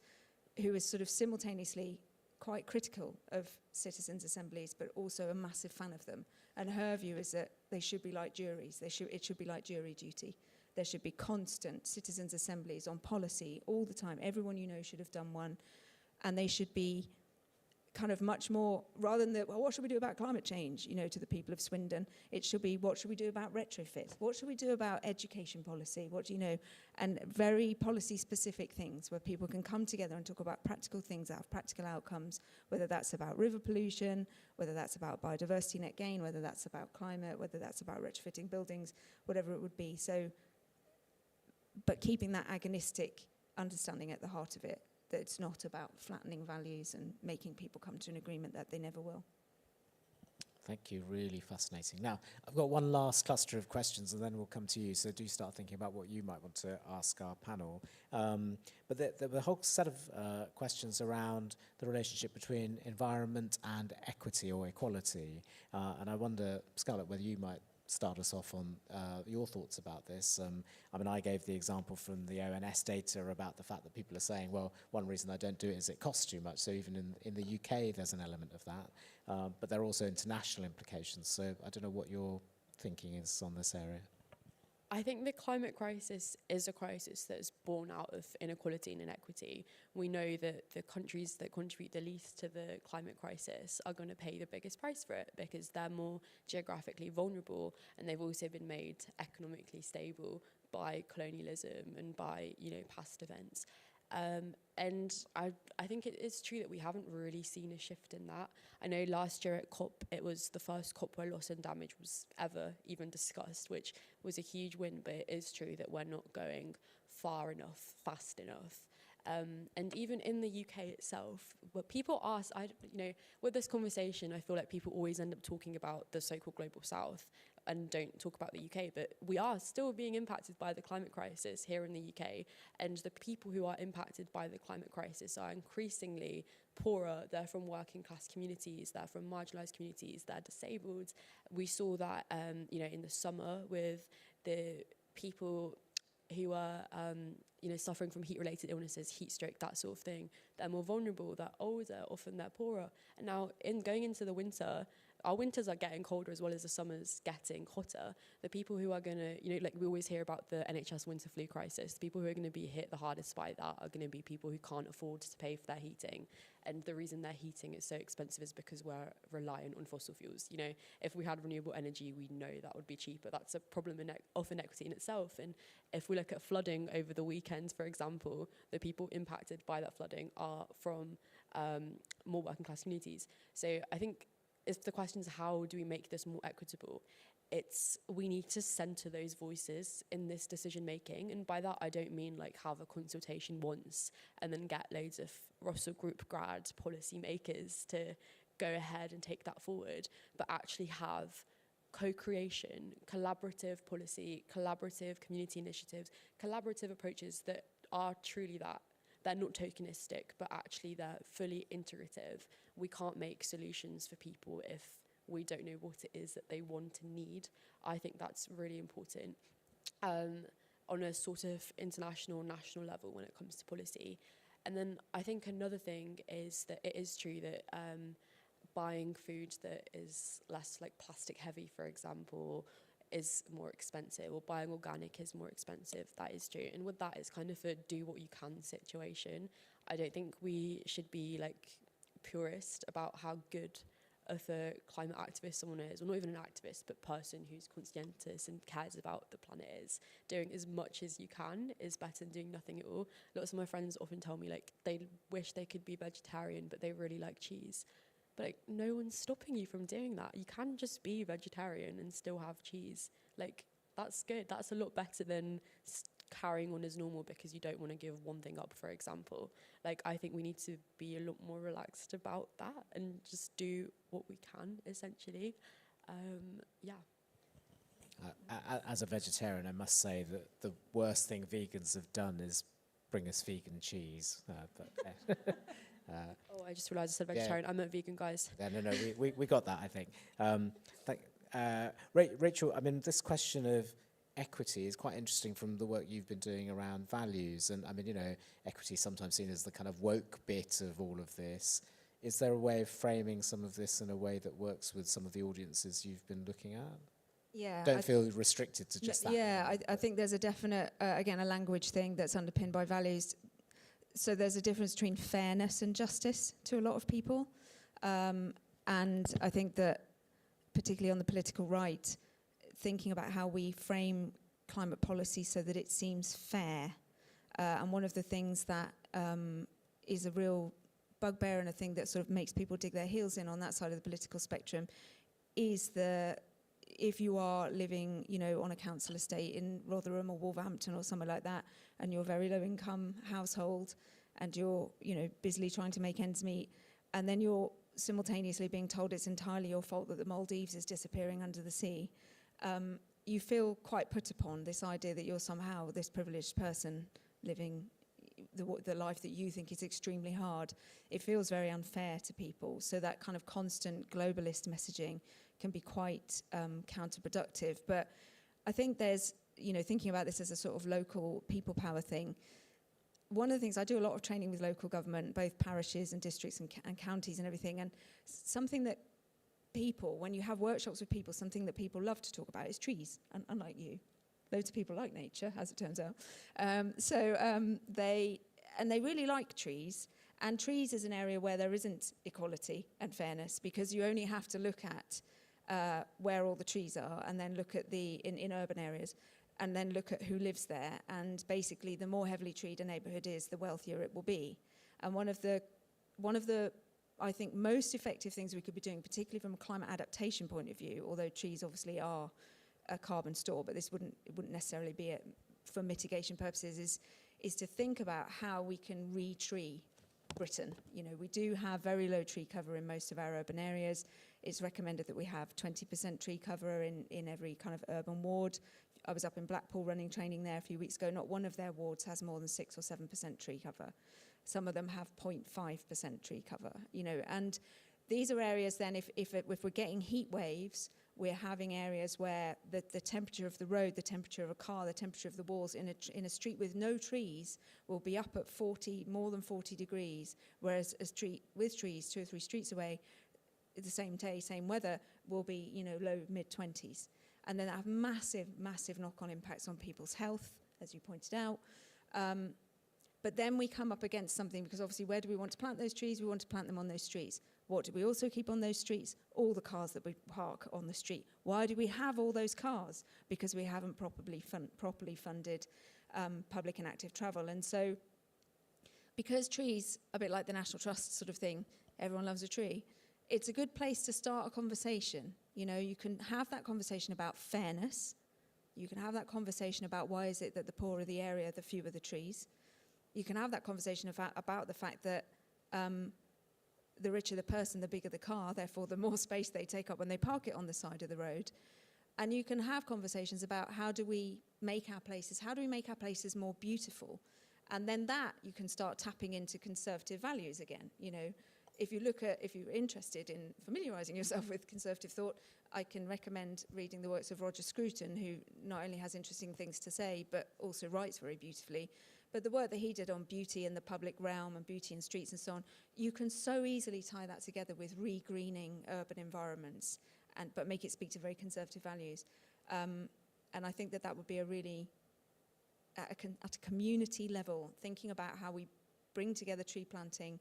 who is sort of simultaneously quite critical of citizens' assemblies, but also a massive fan of them. And her view is that they should be like juries. It should be like jury duty. There should be constant citizens' assemblies on policy all the time. Everyone you know should have done one. And they should be kind of much more, rather than well, what should we do about climate change, to the people of Swindon, it should be, what should we do about retrofit? What should we do about education policy? And very policy-specific things where people can come together and talk about practical things that have practical outcomes, whether that's about river pollution, whether that's about biodiversity net gain, whether that's about climate, whether that's about retrofitting buildings, whatever it would be. So, but keeping that agonistic understanding at the heart of it, that it's not about flattening values and making people come to an agreement that they never will. Thank you, really fascinating. Now, I've got one last cluster of questions and then we'll come to you, so do start thinking about what you might want to ask our panel. But there were a whole set of questions around the relationship between environment and equity or equality. And I wonder, Scarlett, whether you might start us off on your thoughts about this. I gave the example from the ONS data about the fact that people are saying, well, one reason I don't do it is it costs too much. So even in the UK, there's an element of that. But there are also international implications. So I don't know what your thinking is on this area. I think the climate crisis is a crisis that is born out of inequality and inequity. We know that the countries that contribute the least to the climate crisis are going to pay the biggest price for it because they're more geographically vulnerable, and they've also been made economically stable by colonialism and by, past events. And I think it is true that we haven't really seen a shift in that. I know last year at COP, it was the first COP where loss and damage was ever even discussed, which was a huge win, but it is true that we're not going far enough, fast enough. And even in the UK itself, what people ask, with this conversation, I feel like people always end up talking about the so-called global south and don't talk about the UK, but we are still being impacted by the climate crisis here in the UK, and the people who are impacted by the climate crisis are increasingly poorer. They're from working class communities, they're from marginalised communities, they're disabled. We saw that, in the summer with the people who are, suffering from heat-related illnesses, heat stroke, that sort of thing. They're more vulnerable, they're older, often they're poorer. And now, going into the winter, our winters are getting colder as well as the summers getting hotter. The people who are going to, we always hear about the NHS winter flu crisis. The people who are going to be hit the hardest by that are going to be people who can't afford to pay for their heating. And the reason their heating is so expensive is because we're reliant on fossil fuels. If we had renewable energy, we know that would be cheaper. That's a problem of inequity in itself. And if we look at flooding over the weekends, for example, the people impacted by that flooding are from more working class communities. So I think if the question is how do we make this more equitable, we need to centre those voices in this decision making, and by that I don't mean have a consultation once and then get loads of Russell Group grad policy makers to go ahead and take that forward, but actually have co-creation, collaborative policy, collaborative community initiatives, collaborative approaches that are truly that. They're not tokenistic, but actually they're fully integrative. We can't make solutions for people if we don't know what it is that they want and need. I think that's really important on a sort of international, national level when it comes to policy. And then I think another thing is that it is true that buying food that is less plastic heavy, for example, is more expensive, or buying organic is more expensive. That is true. And with that, it's kind of a do what you can situation. I don't think we should be purist about how good of a climate activist someone is, or not even an activist, but person who's conscientious and cares about the planet is. Doing as much as you can is better than doing nothing at all. Lots of my friends often tell me they wish they could be vegetarian, but they really like cheese. But no one's stopping you from doing that. You can just be vegetarian and still have cheese. That's good. That's a lot better than carrying on as normal because you don't want to give one thing up, for example. I think we need to be a lot more relaxed about that and just do what we can, essentially. As a vegetarian, I must say that the worst thing vegans have done is bring us vegan cheese. I just realised I said vegetarian. I meant vegan, guys. No, we got that, I think. Rachel, this question of equity is quite interesting from the work you've been doing around values. And, equity is sometimes seen as the kind of woke bit of all of this. Is there a way of framing some of this in a way that works with some of the audiences you've been looking at? Yeah, don't feel restricted to just that. Yeah, I think there's a definite, again, a language thing that's underpinned by values. So there's a difference between fairness and justice to a lot of people. And I think that, particularly on the political right, thinking about how we frame climate policy so that it seems fair. And one of the things that is a real bugbear and a thing that sort of makes people dig their heels in on that side of the political spectrum is if you are living, you know, on a council estate in Rotherham or Wolverhampton or somewhere like that, and you're a very low income household and you're, you know, busily trying to make ends meet, and then you're simultaneously being told it's entirely your fault that the Maldives is disappearing under the sea, you feel quite put upon, this idea that you're somehow this privileged person living the life that you think is extremely hard. It feels very unfair to people. So that kind of constant globalist messaging can be quite counterproductive. But I think there's, you know, thinking about this as a sort of local people power thing, one of the things, I do a lot of training with local government, both parishes and districts and counties and everything, and something that people, when you have workshops with people, something that people love to talk about is trees, unlike you. Loads of people like nature, as it turns out. They really like trees, and trees is an area where there isn't equality and fairness, because you only have to look at where all the trees are, and then look at in urban areas, and then look at who lives there. And basically, the more heavily treed a neighbourhood is, the wealthier it will be. And one of the I think most effective things we could be doing, particularly from a climate adaptation point of view, although trees obviously are a carbon store, but it wouldn't necessarily be it for mitigation purposes, is to think about how we can re-tree Britain. You know, we do have very low tree cover in most of our urban areas. It's recommended that we have 20% tree cover in every kind of urban ward. I was up in Blackpool running training there a few weeks ago. Not one of their wards has more than 6 or 7% tree cover. Some of them have 0.5% tree cover, you know, and these are areas then, if we're getting heat waves, we're having areas where the temperature of the road, the temperature of a car, the temperature of the walls in a street with no trees will be up at more than 40 degrees, whereas a street with trees 2 or 3 streets away, the same day, same weather, will be, you know, low, mid-20s. And then that have massive, massive knock-on impacts on people's health, as you pointed out. But then we come up against something, because obviously where do we want to plant those trees? We want to plant them on those streets. What do we also keep on those streets? All the cars that we park on the street. Why do we have all those cars? Because we haven't properly funded public and active travel. And so, because trees, a bit like the National Trust sort of thing, everyone loves a tree, it's a good place to start a conversation. You know, you can have that conversation about fairness. You can have that conversation about why is it that the poorer the area, the fewer the trees. You can have that conversation about the fact that the richer the person, the bigger the car, therefore the more space they take up when they park it on the side of the road. And you can have conversations about how do we make our places more beautiful? And then that you can start tapping into conservative values again. You know, if you're interested in familiarising yourself with conservative thought, I can recommend reading the works of Roger Scruton, who not only has interesting things to say, but also writes very beautifully. But the work that he did on beauty in the public realm and beauty in streets and so on, you can so easily tie that together with re-greening urban environments, but make it speak to very conservative values. And I think that would be a really, at a community level, thinking about how we bring together tree planting,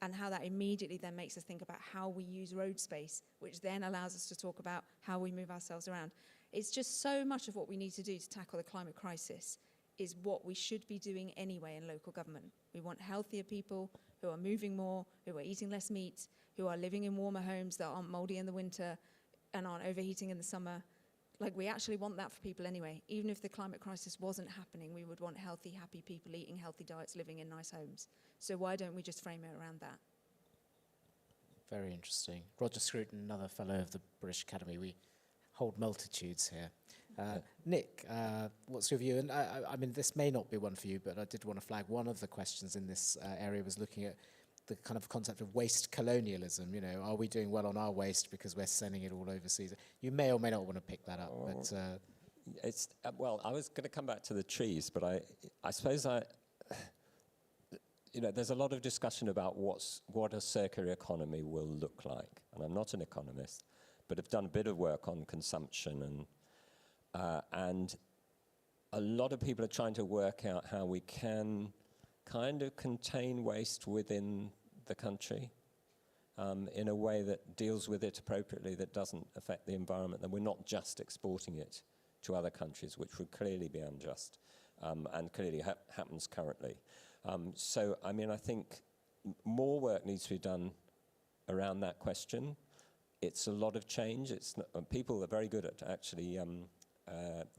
and how that immediately then makes us think about how we use road space, which then allows us to talk about how we move ourselves around. It's just so much of what we need to do to tackle the climate crisis is what we should be doing anyway in local government. We want healthier people who are moving more, who are eating less meat, who are living in warmer homes that aren't mouldy in the winter and aren't overheating in the summer. Like, we actually want that for people anyway. Even if the climate crisis wasn't happening, we would want healthy, happy people eating healthy diets, living in nice homes. So why don't we just frame it around that? Very interesting. Roger Scruton, another fellow of the British Academy. We hold multitudes here. Nick, what's your view? And I mean, this may not be one for you, but I did want to flag one of the questions in this area was looking at the kind of concept of waste colonialism. You know, are we doing well on our waste because we're sending it all overseas? You may or may not want to pick that up, but... It's well, I was going to come back to the trees, but I suppose you know, there's a lot of discussion about what a circular economy will look like. And I'm not an economist, but I've done a bit of work on consumption and And a lot of people are trying to work out how we can kind of contain waste within the country in a way that deals with it appropriately, that doesn't affect the environment, and we're not just exporting it to other countries, which would clearly be unjust and clearly happens currently. So, I mean, I think more work needs to be done around that question. It's a lot of change. It's not, people are very good at actually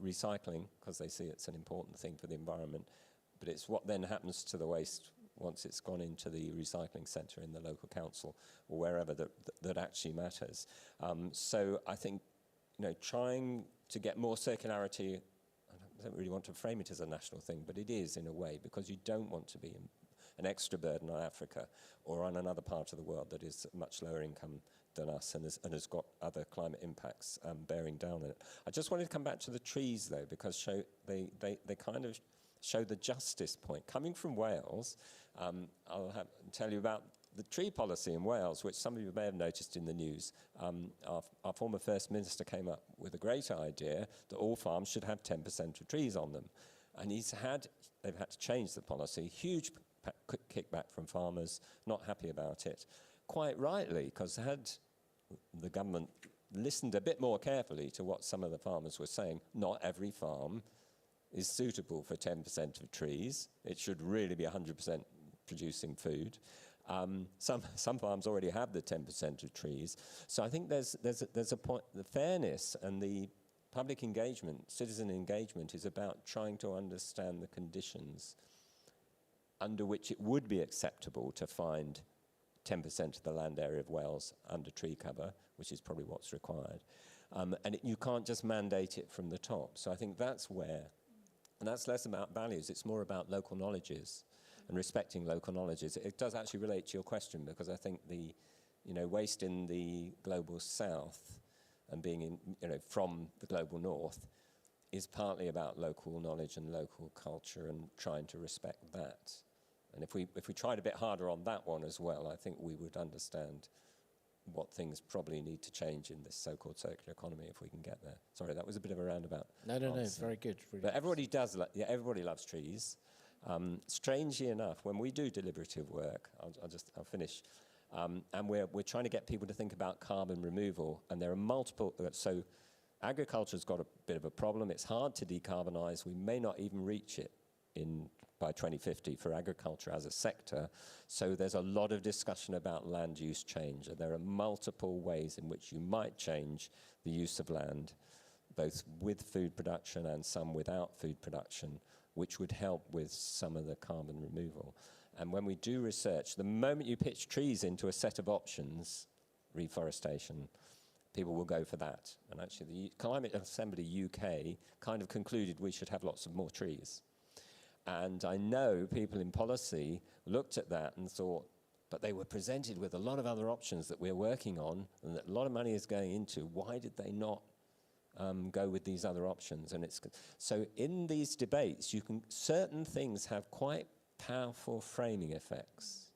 recycling because they see it's an important thing for the environment, but it's what then happens to the waste once it's gone into the recycling centre in the local council or wherever that actually matters. So I think, you know, trying to get more circularity, I don't really want to frame it as a national thing, but it is in a way, because you don't want to be an extra burden on Africa or on another part of the world that is much lower income than us and has got other climate impacts bearing down on it. I just wanted to come back to the trees, though, because they kind of show the justice point. Coming from Wales, I'll tell you about the tree policy in Wales, which some of you may have noticed in the news. Our former First Minister came up with a great idea that all farms should have 10% of trees on them. And they've had to change the policy. Huge kickback from farmers, not happy about it. Quite rightly, because had the government listened a bit more carefully to what some of the farmers were saying, not every farm is suitable for 10% of trees. It should really be 100% producing food. Some farms already have the 10% of trees. So I think there's a point, the fairness and the public engagement, citizen engagement, is about trying to understand the conditions under which it would be acceptable to find 10% of the land area of Wales under tree cover, which is probably what's required. And you can't just mandate it from the top. So I think that's where, and that's less about values, it's more about local knowledges and respecting local knowledges. It does actually relate to your question, because I think the, you know, waste in the global south and being in, you know, from the global north is partly about local knowledge and local culture and trying to respect that. And if we tried a bit harder on that one as well, I think we would understand what things probably need to change in this so-called circular economy if we can get there. Sorry, that was a bit of a roundabout answer. Very good. Really but everybody does, everybody loves trees. Strangely enough, when we do deliberative work, I'll finish, and we're trying to get people to think about carbon removal, and there are multiple, so agriculture's got a bit of a problem. It's hard to decarbonise. We may not even reach it by 2050 for agriculture as a sector. So there's a lot of discussion about land use change, and there are multiple ways in which you might change the use of land, both with food production and some without food production, which would help with some of the carbon removal. And when we do research, the moment you pitch trees into a set of options, reforestation, people will go for that. And actually the Climate Assembly UK kind of concluded we should have lots of more trees. And I know people in policy looked at that and thought, but they were presented with a lot of other options that we're working on and that a lot of money is going into. Why did they not go with these other options? And so in these debates, certain things have quite powerful framing effects.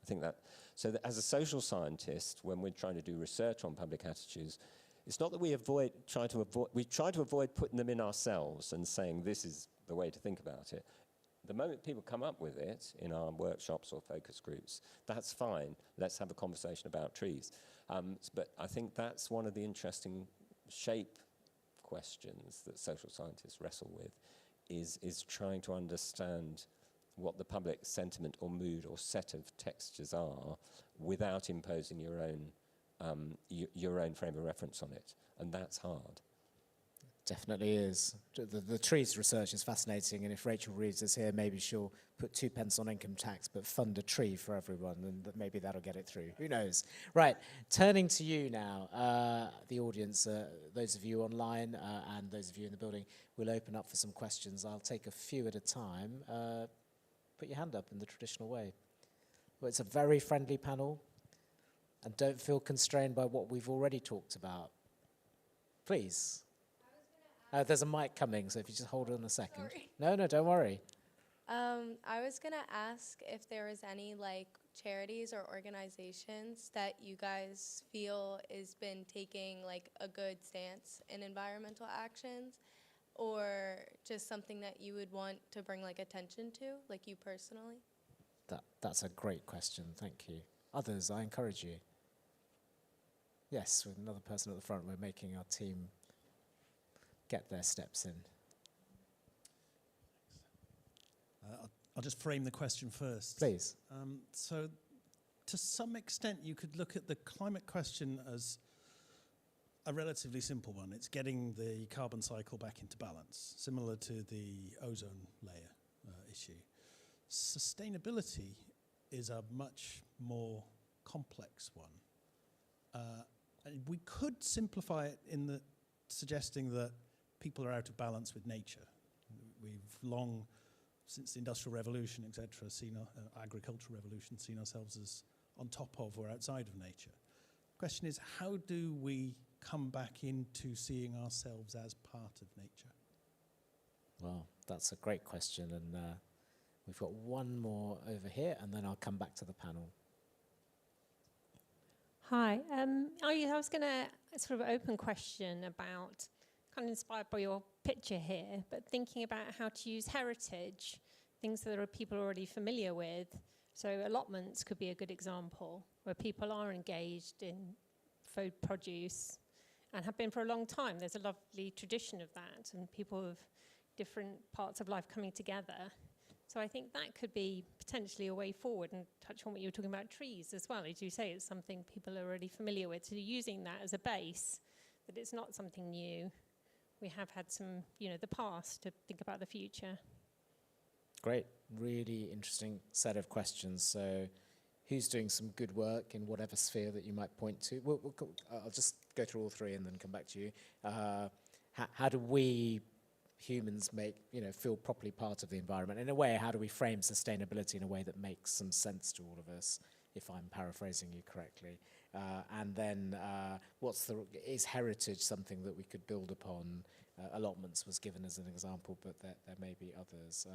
I think that, so that as a social scientist, when we're trying to do research on public attitudes, it's not that we try to avoid putting them in ourselves and saying this is the way to think about it. The moment people come up with it in our workshops or focus groups, that's fine. Let's have a conversation about trees. But I think that's one of the interesting shape questions that social scientists wrestle with, is trying to understand what the public sentiment or mood or set of textures are without imposing your own frame of reference on it. And that's hard. Definitely is. The trees research is fascinating, and if Rachel Reeves is here, maybe she'll put 2p on income tax but fund a tree for everyone, and maybe that'll get it through. Who knows? Right, turning to you now, the audience, those of you online and those of you in the building, we'll open up for some questions. I'll take a few at a time. Put your hand up in the traditional way. Well, it's a very friendly panel, and don't feel constrained by what we've already talked about. Please. There's a mic coming, so if you just hold on a second. Sorry. No, don't worry. I was going to ask if there was any charities or organizations that you guys feel has been taking a good stance in environmental actions, or just something that you would want to bring like attention to, like you personally? That's a great question, thank you. Others, I encourage you. Yes, with another person at the front, we're making our team get their steps in. I'll just frame the question first. Please. So, to some extent, you could look at the climate question as a relatively simple one. It's getting the carbon cycle back into balance, similar to the ozone layer issue. Sustainability is a much more complex one. And we could simplify it in the suggesting that people are out of balance with nature. We've long, since the Industrial Revolution, etc., seen agricultural revolution, seen ourselves as on top of or outside of nature. The question is, how do we come back into seeing ourselves as part of nature? Well, that's a great question, and we've got one more over here, and then I'll come back to the panel. Hi. I was going to sort of open question about, kind of inspired by your picture here, but thinking about how to use heritage, things that people are already familiar with. So allotments could be a good example, where people are engaged in food produce and have been for a long time. There's a lovely tradition of that, and people of different parts of life coming together. So I think that could be potentially a way forward, and touch on what you were talking about trees as well. As you say, it's something people are already familiar with. So using that as a base, that it's not something new. We have had some, the past to think about the future. Great, really interesting set of questions. So who's doing some good work in whatever sphere that you might point to? I'll just go through all three and then come back to you. How do we humans feel properly part of the environment? In a way, how do we frame sustainability in a way that makes some sense to all of us, if I'm paraphrasing you correctly? And then is heritage something that we could build upon? Allotments was given as an example, but there may be others.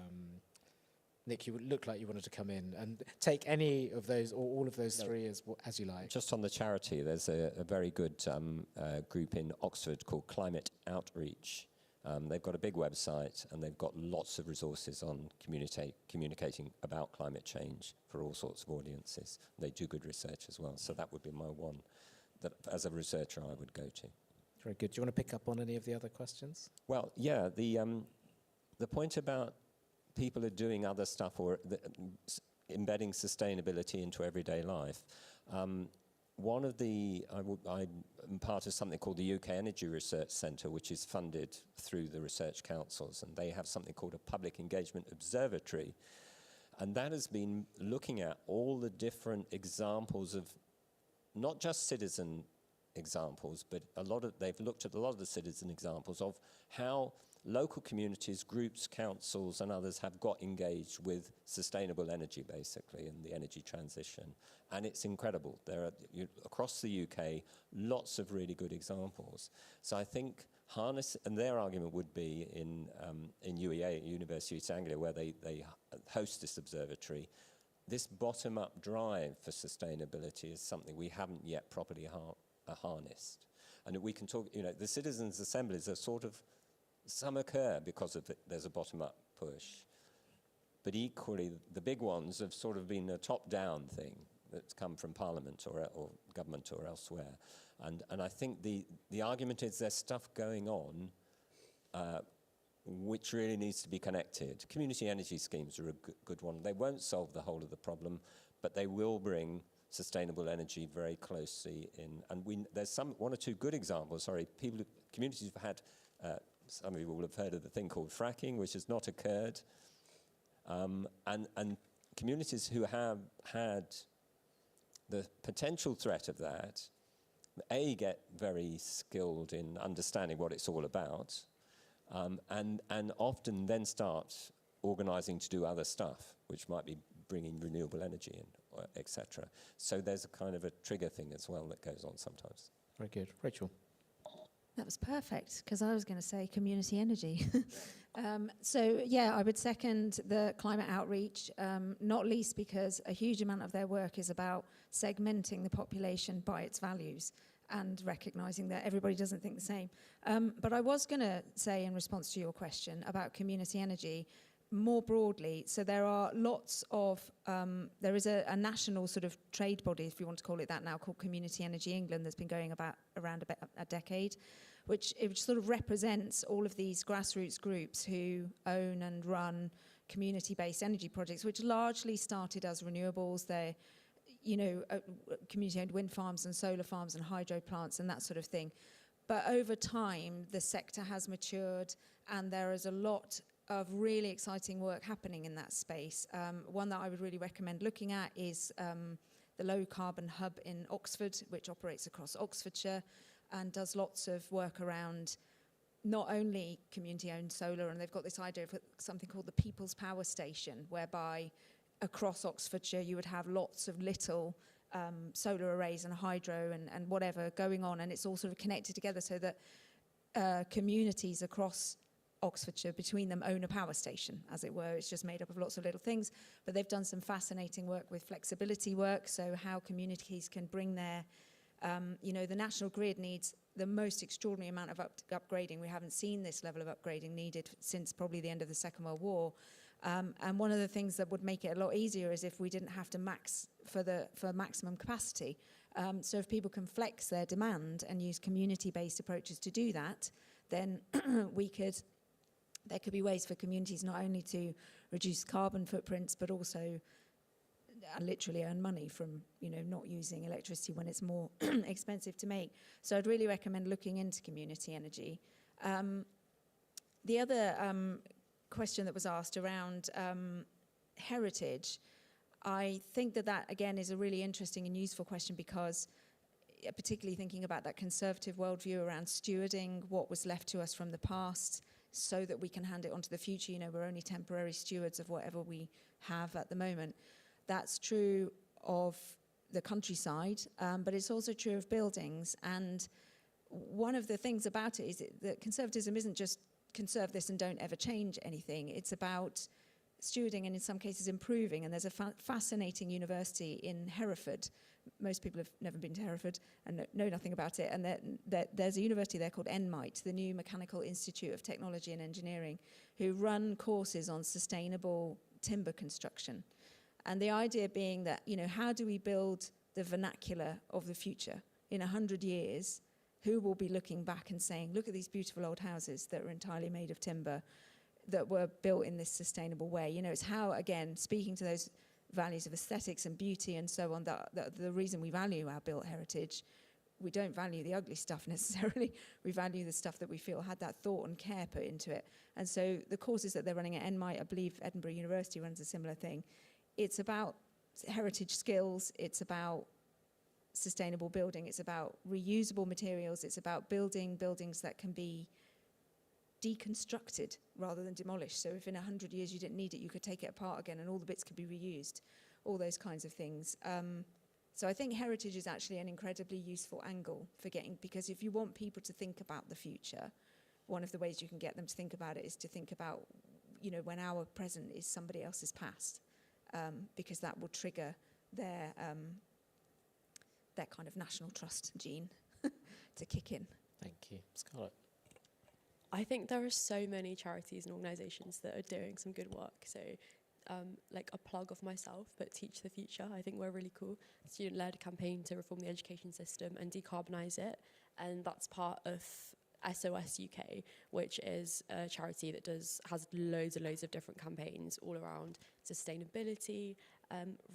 Nick, you would look like you wanted to come in and take any of those or all of those three as you like. Just on the charity, there's a very good group in Oxford called Climate Outreach. They've got a big website, and they've got lots of resources on communicating about climate change for all sorts of audiences. They do good research as well, so that would be my one that, as a researcher, I would go to. Very good. Do you want to pick up on any of the other questions? Well, yeah, the point about people are doing other stuff or embedding sustainability into everyday life. I'm part of something called the UK Energy Research Centre, which is funded through the research councils, and they have something called a public engagement observatory, and that has been looking at all the different examples of not just citizen examples, but they've looked at a lot of the citizen examples of how local communities, groups, councils, and others have got engaged with sustainable energy, basically, and the energy transition. And it's incredible. There are, across the UK, lots of really good examples. So I think and their argument would be in UEA, University of East Anglia, where they host this observatory, this bottom-up drive for sustainability is something we haven't yet properly harnessed. And we can talk, the citizens' assemblies are sort of, some occur because of there's a bottom-up push, but equally the big ones have sort of been a top-down thing that's come from Parliament or government or elsewhere. And I think the argument is there's stuff going on which really needs to be connected. Community energy schemes are a good one. They won't solve the whole of the problem, but they will bring sustainable energy very closely in. And there's one or two good examples. Communities have had. Some of you will have heard of the thing called fracking, which has not occurred. And communities who have had the potential threat of that, get very skilled in understanding what it's all about, and often then start organising to do other stuff, which might be bringing renewable energy in, etc. So there's a kind of a trigger thing as well that goes on sometimes. Very good. Rachel. That was perfect, because I was going to say community energy. I would second the climate outreach, not least because a huge amount of their work is about segmenting the population by its values. and recognising that everybody doesn't think the same. But I was going to say, in response to your question about community energy, more broadly, so there are lots of, there is a national sort of trade body, if you want to call it that now, called Community Energy England, that's been going around a decade, which sort of represents all of these grassroots groups who own and run community-based energy projects, which largely started as renewables. They're, community-owned wind farms and solar farms and hydro plants and that sort of thing. But over time, the sector has matured, and there is a lot of really exciting work happening in that space. One that I would really recommend looking at is the Low Carbon Hub in Oxford, which operates across Oxfordshire and does lots of work around not only community-owned solar, and they've got this idea of something called the People's Power Station, whereby across Oxfordshire you would have lots of little solar arrays and hydro and whatever going on, and it's all sort of connected together so that communities across Oxfordshire between them own a power station, as it were. It's just made up of lots of little things, but they've done some fascinating work with flexibility work, so how communities can bring their the national grid needs the most extraordinary amount of upgrading. We haven't seen this level of upgrading needed since probably the end of the Second World War. And one of the things that would make it a lot easier is if we didn't have to max for maximum capacity. So if people can flex their demand and use community-based approaches to do that, then there could be ways for communities not only to reduce carbon footprints, but also literally earn money from not using electricity when it's more expensive to make. So I'd really recommend looking into community energy. The other question that was asked around heritage, I think that again is a really interesting and useful question, because particularly thinking about that conservative worldview around stewarding what was left to us from the past so that we can hand it on to the future. We're only temporary stewards of whatever we have at the moment. That's true of the countryside, but it's also true of buildings. And one of the things about it is that conservatism isn't just conserve this and don't ever change anything. It's about stewarding and in some cases improving. And there's a fascinating university in Hereford. Most people have never been to Hereford and know nothing about it. And there's a university there called NMIT, the New Mechanical Institute of Technology and Engineering, who run courses on sustainable timber construction. And the idea being that, how do we build the vernacular of the future? In 100 years, who will be looking back and saying, look at these beautiful old houses that are entirely made of timber that were built in this sustainable way? It's how, again, speaking to those values of aesthetics and beauty and so on, the reason we value our built heritage. We don't value the ugly stuff necessarily. We value the stuff that we feel had that thought and care put into it. And so the courses that they're running at NMIT, I believe Edinburgh University runs a similar thing. It's about heritage skills, it's about sustainable building, it's about reusable materials, it's about building buildings that can be deconstructed rather than demolished. So if in 100 years you didn't need it, you could take it apart again and all the bits could be reused, all those kinds of things. So I think heritage is actually an incredibly useful angle for because if you want people to think about the future, one of the ways you can get them to think about it is to think about, when our present is somebody else's past. Because that will trigger their kind of national trust gene to kick in. Thank you. Scarlett? I think there are so many charities and organisations that are doing some good work. So like a plug of myself, but Teach the Future, I think we're really cool. Student-led campaign to reform the education system and decarbonise it. And that's part of SOS UK, which is a charity that has loads and loads of different campaigns all around sustainability.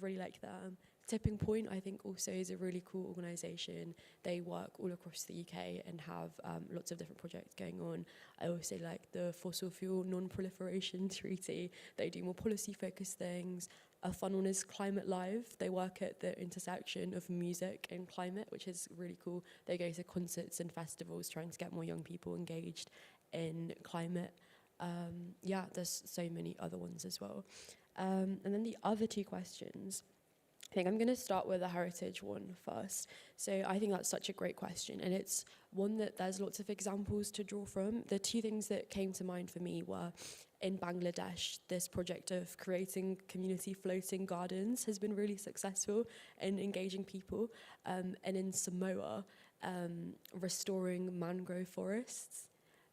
Really like them. Tipping Point, I think, also is a really cool organisation. They work all across the UK and have lots of different projects going on. I also like the Fossil Fuel Non-Proliferation Treaty. They do more policy-focused things. A fun one is Climate Live. They work at the intersection of music and climate, which is really cool. They go to concerts and festivals trying to get more young people engaged in climate. There's so many other ones as well. And then the other two questions, I think I'm going to start with the heritage one first. So I think that's such a great question, and it's one that there's lots of examples to draw from. The two things that came to mind for me were in Bangladesh, this project of creating community floating gardens has been really successful in engaging people. And in Samoa, restoring mangrove forests.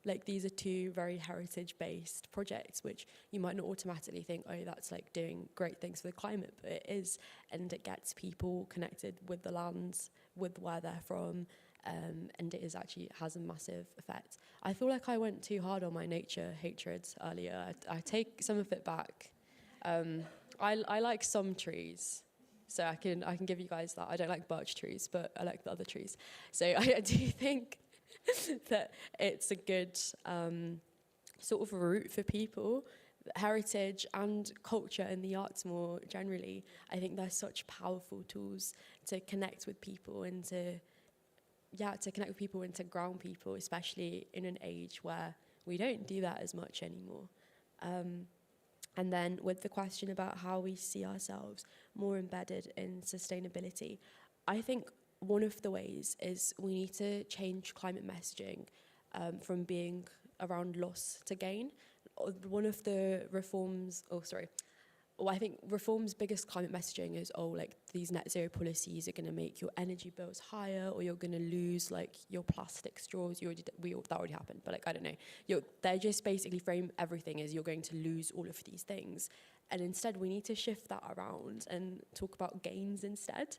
Like, these are two very heritage-based projects, which you might not automatically think, oh, that's like doing great things for the climate, but it is, and it gets people connected with the lands, with where they're from, and it is actually has a massive effect. I feel like I went too hard on my nature hatred earlier. I take some of it back. I like some trees, so I can give you guys that. I don't like birch trees, but I like the other trees. So I do think that it's a good sort of route for people. Heritage and culture and the arts more generally, I think they're such powerful tools to connect with people and to connect with people and to ground people, especially in an age where we don't do that as much anymore. And then with the question about how we see ourselves more embedded in sustainability, I think one of the ways is we need to change climate messaging from being around loss to gain. One of the I think reform's biggest climate messaging is, like these net zero policies are going to make your energy bills higher, or you're going to lose like your plastic straws. That already happened, but like, I don't know. They just basically frame everything as you're going to lose all of these things. And instead we need to shift that around and talk about gains instead.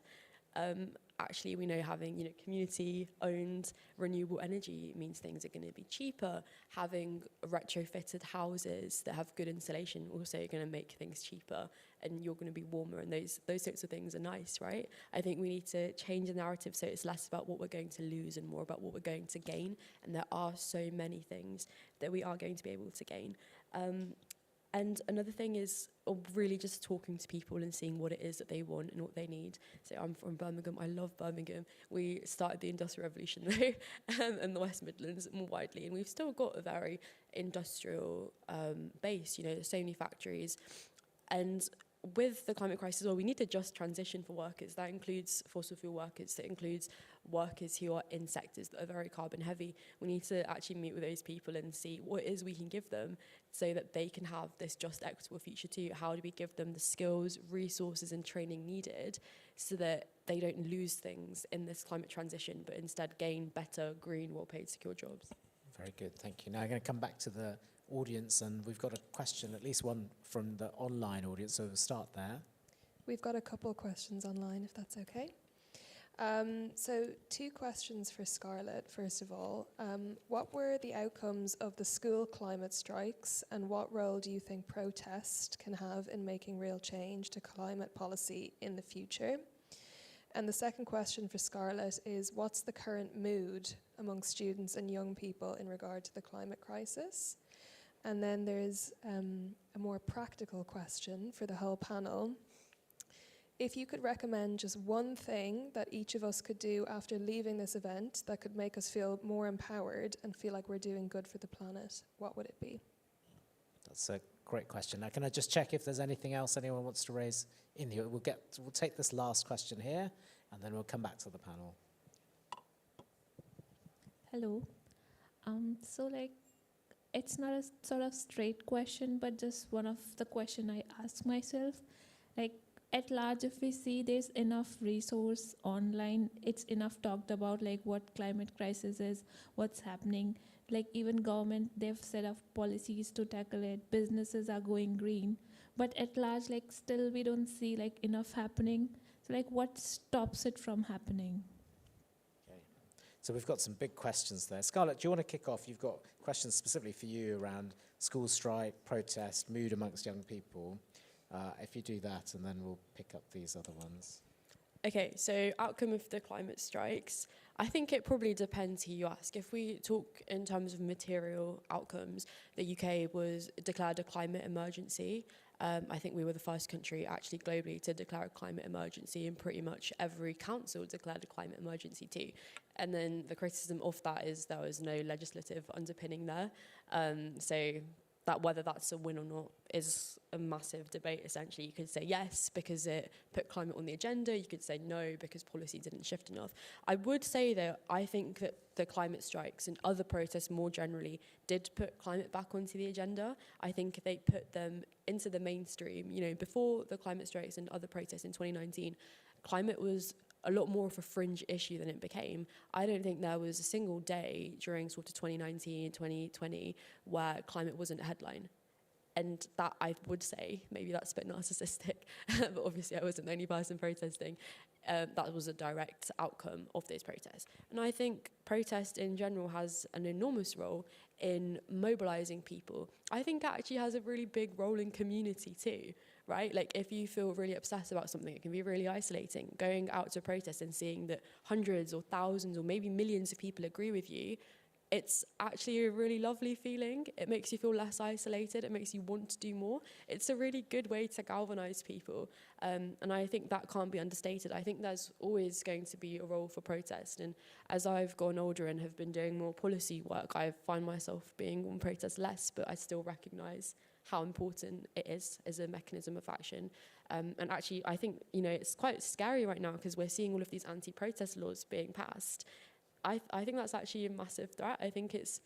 Actually, we know having community-owned renewable energy means things are going to be cheaper. Having retrofitted houses that have good insulation also going to make things cheaper, and you're going to be warmer, and those sorts of things are nice, right? I think we need to change the narrative so it's less about what we're going to lose and more about what we're going to gain. And there are so many things that we are going to be able to gain. And another thing is really just talking to people and seeing what it is that they want and what they need. So I'm from Birmingham. I love Birmingham. We started the Industrial Revolution though, in the West Midlands more widely, and we've still got a very industrial base. There's so many factories. And with the climate crisis, we need to just transition for workers. That includes fossil fuel workers. That includes workers who are in sectors that are very carbon heavy. We need to actually meet with those people and see what it is we can give them so that they can have this just, equitable future too. How do we give them the skills, resources and training needed so that they don't lose things in this climate transition, but instead gain better, green, well-paid, secure jobs? Very good, thank you. Now I'm going to come back to the audience, and we've got a question, at least one from the online audience, so we'll start there. We've got a couple of questions online, if that's okay. So 2 questions for Scarlett, first of all. What were the outcomes of the school climate strikes, and what role do you think protest can have in making real change to climate policy in the future? And the second question for Scarlett is, what's the current mood among students and young people in regard to the climate crisis? And then there's a more practical question for the whole panel. If you could recommend just one thing that each of us could do after leaving this event that could make us feel more empowered and feel like we're doing good for the planet, what would it be? That's a great question. Now, can I just check if there's anything else anyone wants to raise in here? We'll take this last question here, and then we'll come back to the panel. Hello. It's not a sort of straight question, but just one of the question I ask myself. At large, if we see there's enough resource online, it's enough talked about what climate crisis is, what's happening. Even government, they've set up policies to tackle it. Businesses are going green. But at large, still we don't see enough happening. So what stops it from happening? Okay. So we've got some big questions there. Scarlett, do you want to kick off? You've got questions specifically for you around school strike, protest, mood amongst young people. If you do that, and then we'll pick up these other ones. Okay, so outcome of the climate strikes. I think it probably depends who you ask. If we talk in terms of material outcomes, the UK was declared a climate emergency. I think we were the first country actually globally to declare a climate emergency, and pretty much every council declared a climate emergency too. And then the criticism of that is there was no legislative underpinning there. So that whether that's a win or not is a massive debate, essentially. You could say yes, because it put climate on the agenda. You could say no, because policy didn't shift enough. I would say, though, I think that the climate strikes and other protests more generally did put climate back onto the agenda. I think they put them into the mainstream. Before the climate strikes and other protests in 2019, climate was a lot more of a fringe issue than it became. I don't think there was a single day during sort of 2019, 2020 where climate wasn't a headline. And that, I would say, maybe that's a bit narcissistic, but obviously I wasn't the only person protesting. That was a direct outcome of those protests. And I think protest in general has an enormous role in mobilizing people. I think it actually has a really big role in community too, right? Like if you feel really obsessed about something, it can be really isolating. Going out to a protest and seeing that hundreds or thousands or maybe millions of people agree with you, it's actually a really lovely feeling. It makes you feel less isolated. It makes you want to do more. It's a really good way to galvanize people. And I think that can't be understated. I think there's always going to be a role for protest. And as I've gotten older and have been doing more policy work, I find myself being on protest less, but I still recognize how important it is as a mechanism of action. And actually, I think, it's quite scary right now because we're seeing all of these anti-protest laws being passed. I think that's actually a massive threat. I think it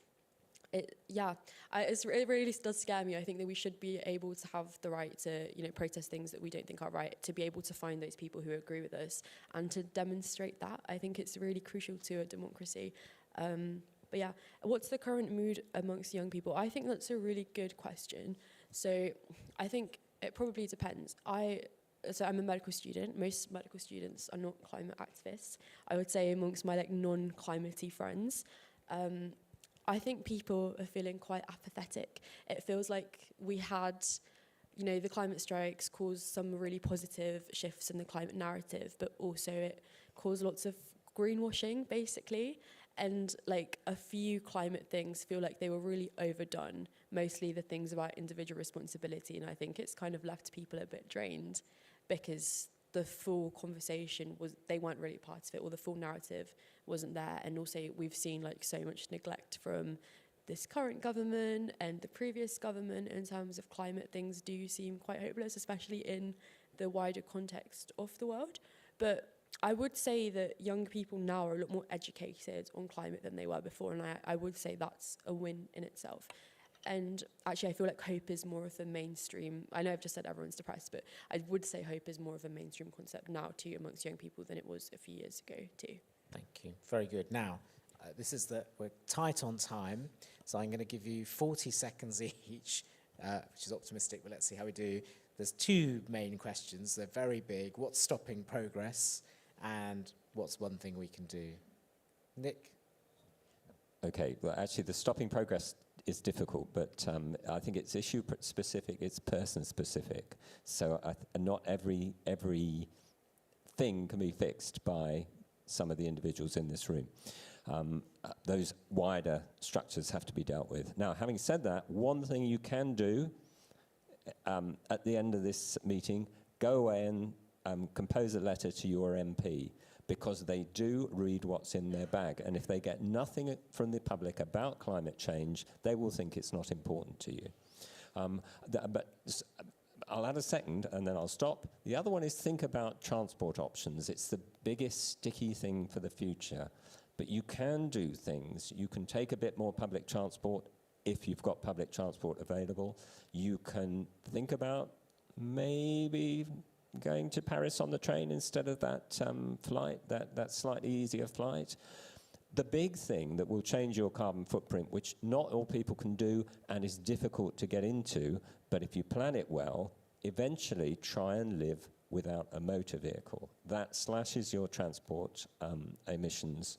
really does scare me. I think that we should be able to have the right to, protest things that we don't think are right, to be able to find those people who agree with us and to demonstrate that. I think it's really crucial to a democracy. But yeah, what's the current mood amongst young people? I think that's a really good question. So I think it probably depends. So I'm a medical student. Most medical students are not climate activists. I would say amongst my non-climatey friends, I think people are feeling quite apathetic. It feels like we had, the climate strikes caused some really positive shifts in the climate narrative, but also it caused lots of greenwashing, basically. And a few climate things feel like they were really overdone, mostly the things about individual responsibility. And I think it's kind of left people a bit drained, because the full conversation they weren't really part of it, or the full narrative wasn't there. And also we've seen so much neglect from this current government and the previous government in terms of climate. Things do seem quite hopeless, especially in the wider context of the world. But I would say that young people now are a lot more educated on climate than they were before, and I would say that's a win in itself. And actually, I feel like hope is more of a mainstream. I know I've just said everyone's depressed, but I would say hope is more of a mainstream concept now too amongst young people than it was a few years ago too. Thank you. Very good. Now, we're tight on time, so I'm going to give you 40 seconds each, which is optimistic, but let's see how we do. There's two main questions. They're very big. What's stopping progress, and what's one thing we can do? Nick? Okay, well, actually, the stopping progress is difficult, but I think it's issue-specific, it's person-specific. So not every thing can be fixed by some of the individuals in this room. Those wider structures have to be dealt with. Now, having said that, one thing you can do at the end of this meeting, go away and compose a letter to your MP, because they do read what's in their bag. And if they get nothing from the public about climate change, they will think it's not important to you. But I'll add a second, and then I'll stop. The other one is think about transport options. It's the biggest sticky thing for the future. But you can do things. You can take a bit more public transport if you've got public transport available. You can think about maybe going to Paris on the train instead of that flight, that slightly easier flight. The big thing that will change your carbon footprint, which not all people can do and is difficult to get into, but if you plan it well, eventually try and live without a motor vehicle. That slashes your transport emissions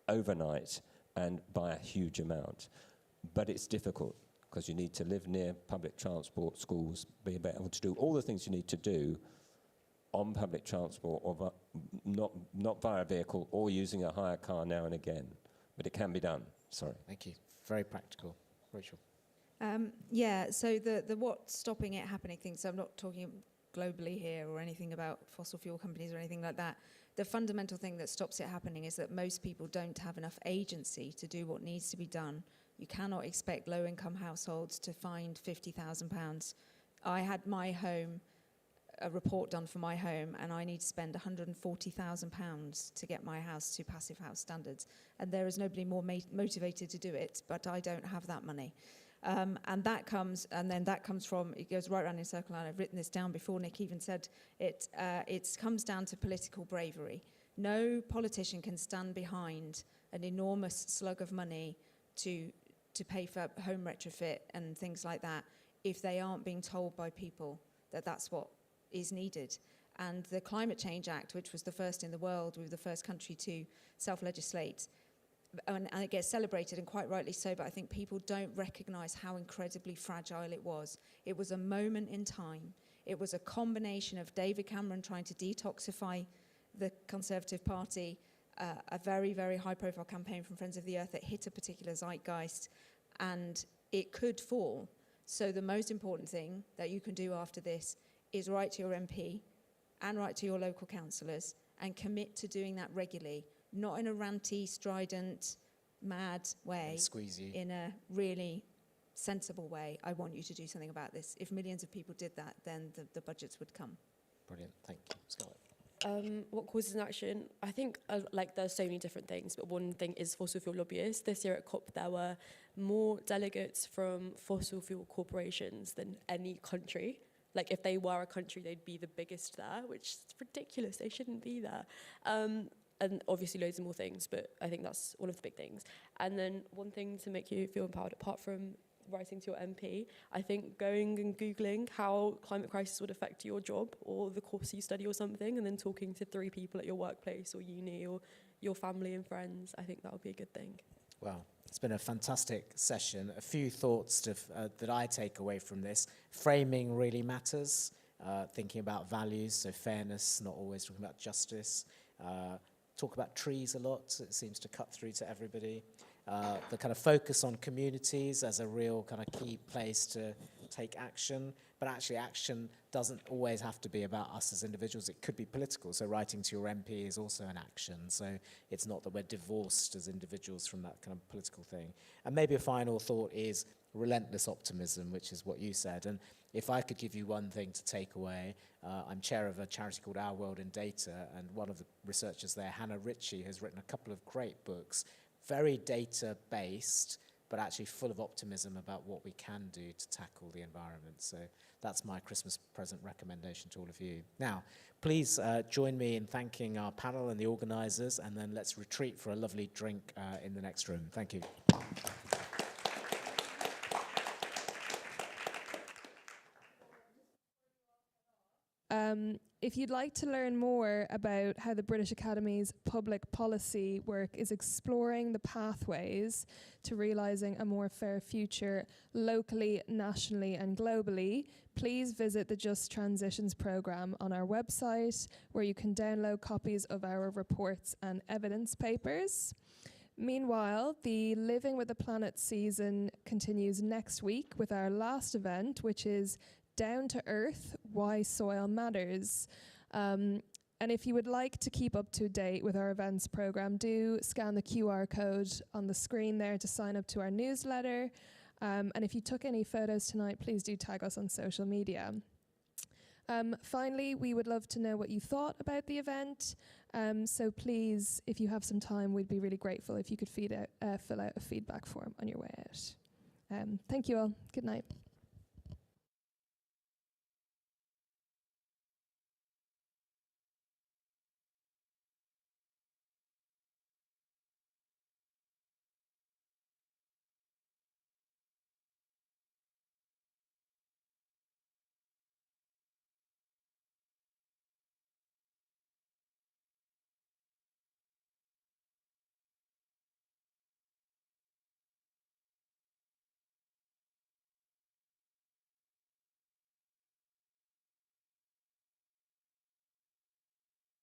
overnight and by a huge amount. But it's difficult because you need to live near public transport, schools, be able to do all the things you need to do on public transport, or not via a vehicle, or using a hire car now and again. But it can be done. Sorry. Thank you. Very practical. Rachel? So the what's stopping it happening thing, so I'm not talking globally here or anything about fossil fuel companies or anything like that. The fundamental thing that stops it happening is that most people don't have enough agency to do what needs to be done. You cannot expect low-income households to find £50,000. I had a report done for my home, and I need to spend £140,000 to get my house to passive house standards. And there is nobody more motivated to do it, but I don't have that money. And that comes from, it goes right around in a circle, and I've written this down before Nick even said it, it comes down to political bravery. No politician can stand behind an enormous slug of money to pay for home retrofit and things like that if they aren't being told by people that that's what is needed. And the Climate Change Act, which was the first in the world, we were the first country to self-legislate, and it gets celebrated, and quite rightly so, but I think people don't recognise how incredibly fragile it was. It was a moment in time. It was a combination of David Cameron trying to detoxify the Conservative Party, a very, very high-profile campaign from Friends of the Earth that hit a particular zeitgeist, and it could fall. So the most important thing that you can do after this is write to your MP and write to your local councillors and commit to doing that regularly, not in a ranty, strident, mad way, Squeezy. in a really sensible way. I want you to do something about this. If millions of people did that, then the budgets would come. Brilliant, thank you. Scarlett. What causes an action? I think there's so many different things, but one thing is fossil fuel lobbyists. This year at COP, there were more delegates from fossil fuel corporations than any country. Like, if they were a country, they'd be the biggest there, which is ridiculous. They shouldn't be there. And obviously loads of more things, but I think that's one of the big things. And then one thing to make you feel empowered, apart from writing to your MP, I think going and Googling how climate crisis would affect your job or the course you study or something, and then talking to 3 people at your workplace or uni or your family and friends, I think that would be a good thing. Well, it's been a fantastic session. A few thoughts that I take away from this. Framing really matters. Thinking about values, so fairness, not always talking about justice. Talk about trees a lot. It seems to cut through to everybody. The kind of focus on communities as a real kind of key place to take action. But actually, action doesn't always have to be about us as individuals. It could be political. So writing to your MP is also an action. So it's not that we're divorced as individuals from that kind of political thing. And maybe a final thought is relentless optimism, which is what you said. And if I could give you one thing to take away, I'm chair of a charity called Our World in Data, and one of the researchers there, Hannah Ritchie, has written a couple of great books, very data-based, but actually full of optimism about what we can do to tackle the environment. So that's my Christmas present recommendation to all of you. Now, please join me in thanking our panel and the organisers, and then let's retreat for a lovely drink in the next room. Thank you. If you'd like to learn more about how the British Academy's public policy work is exploring the pathways to realising a more fair future locally, nationally and globally, please visit the Just Transitions programme on our website, where you can download copies of our reports and evidence papers. Meanwhile, the Living with the Planet season continues next week with our last event, which is Down to Earth, Why Soil Matters. And if you would like to keep up to date with our events program, do scan the QR code on the screen there to sign up to our newsletter. And if you took any photos tonight, please do tag us on social media. Finally, we would love to know what you thought about the event. So please, if you have some time, we'd be really grateful if you could fill out a feedback form on your way out. Thank you all. Good night.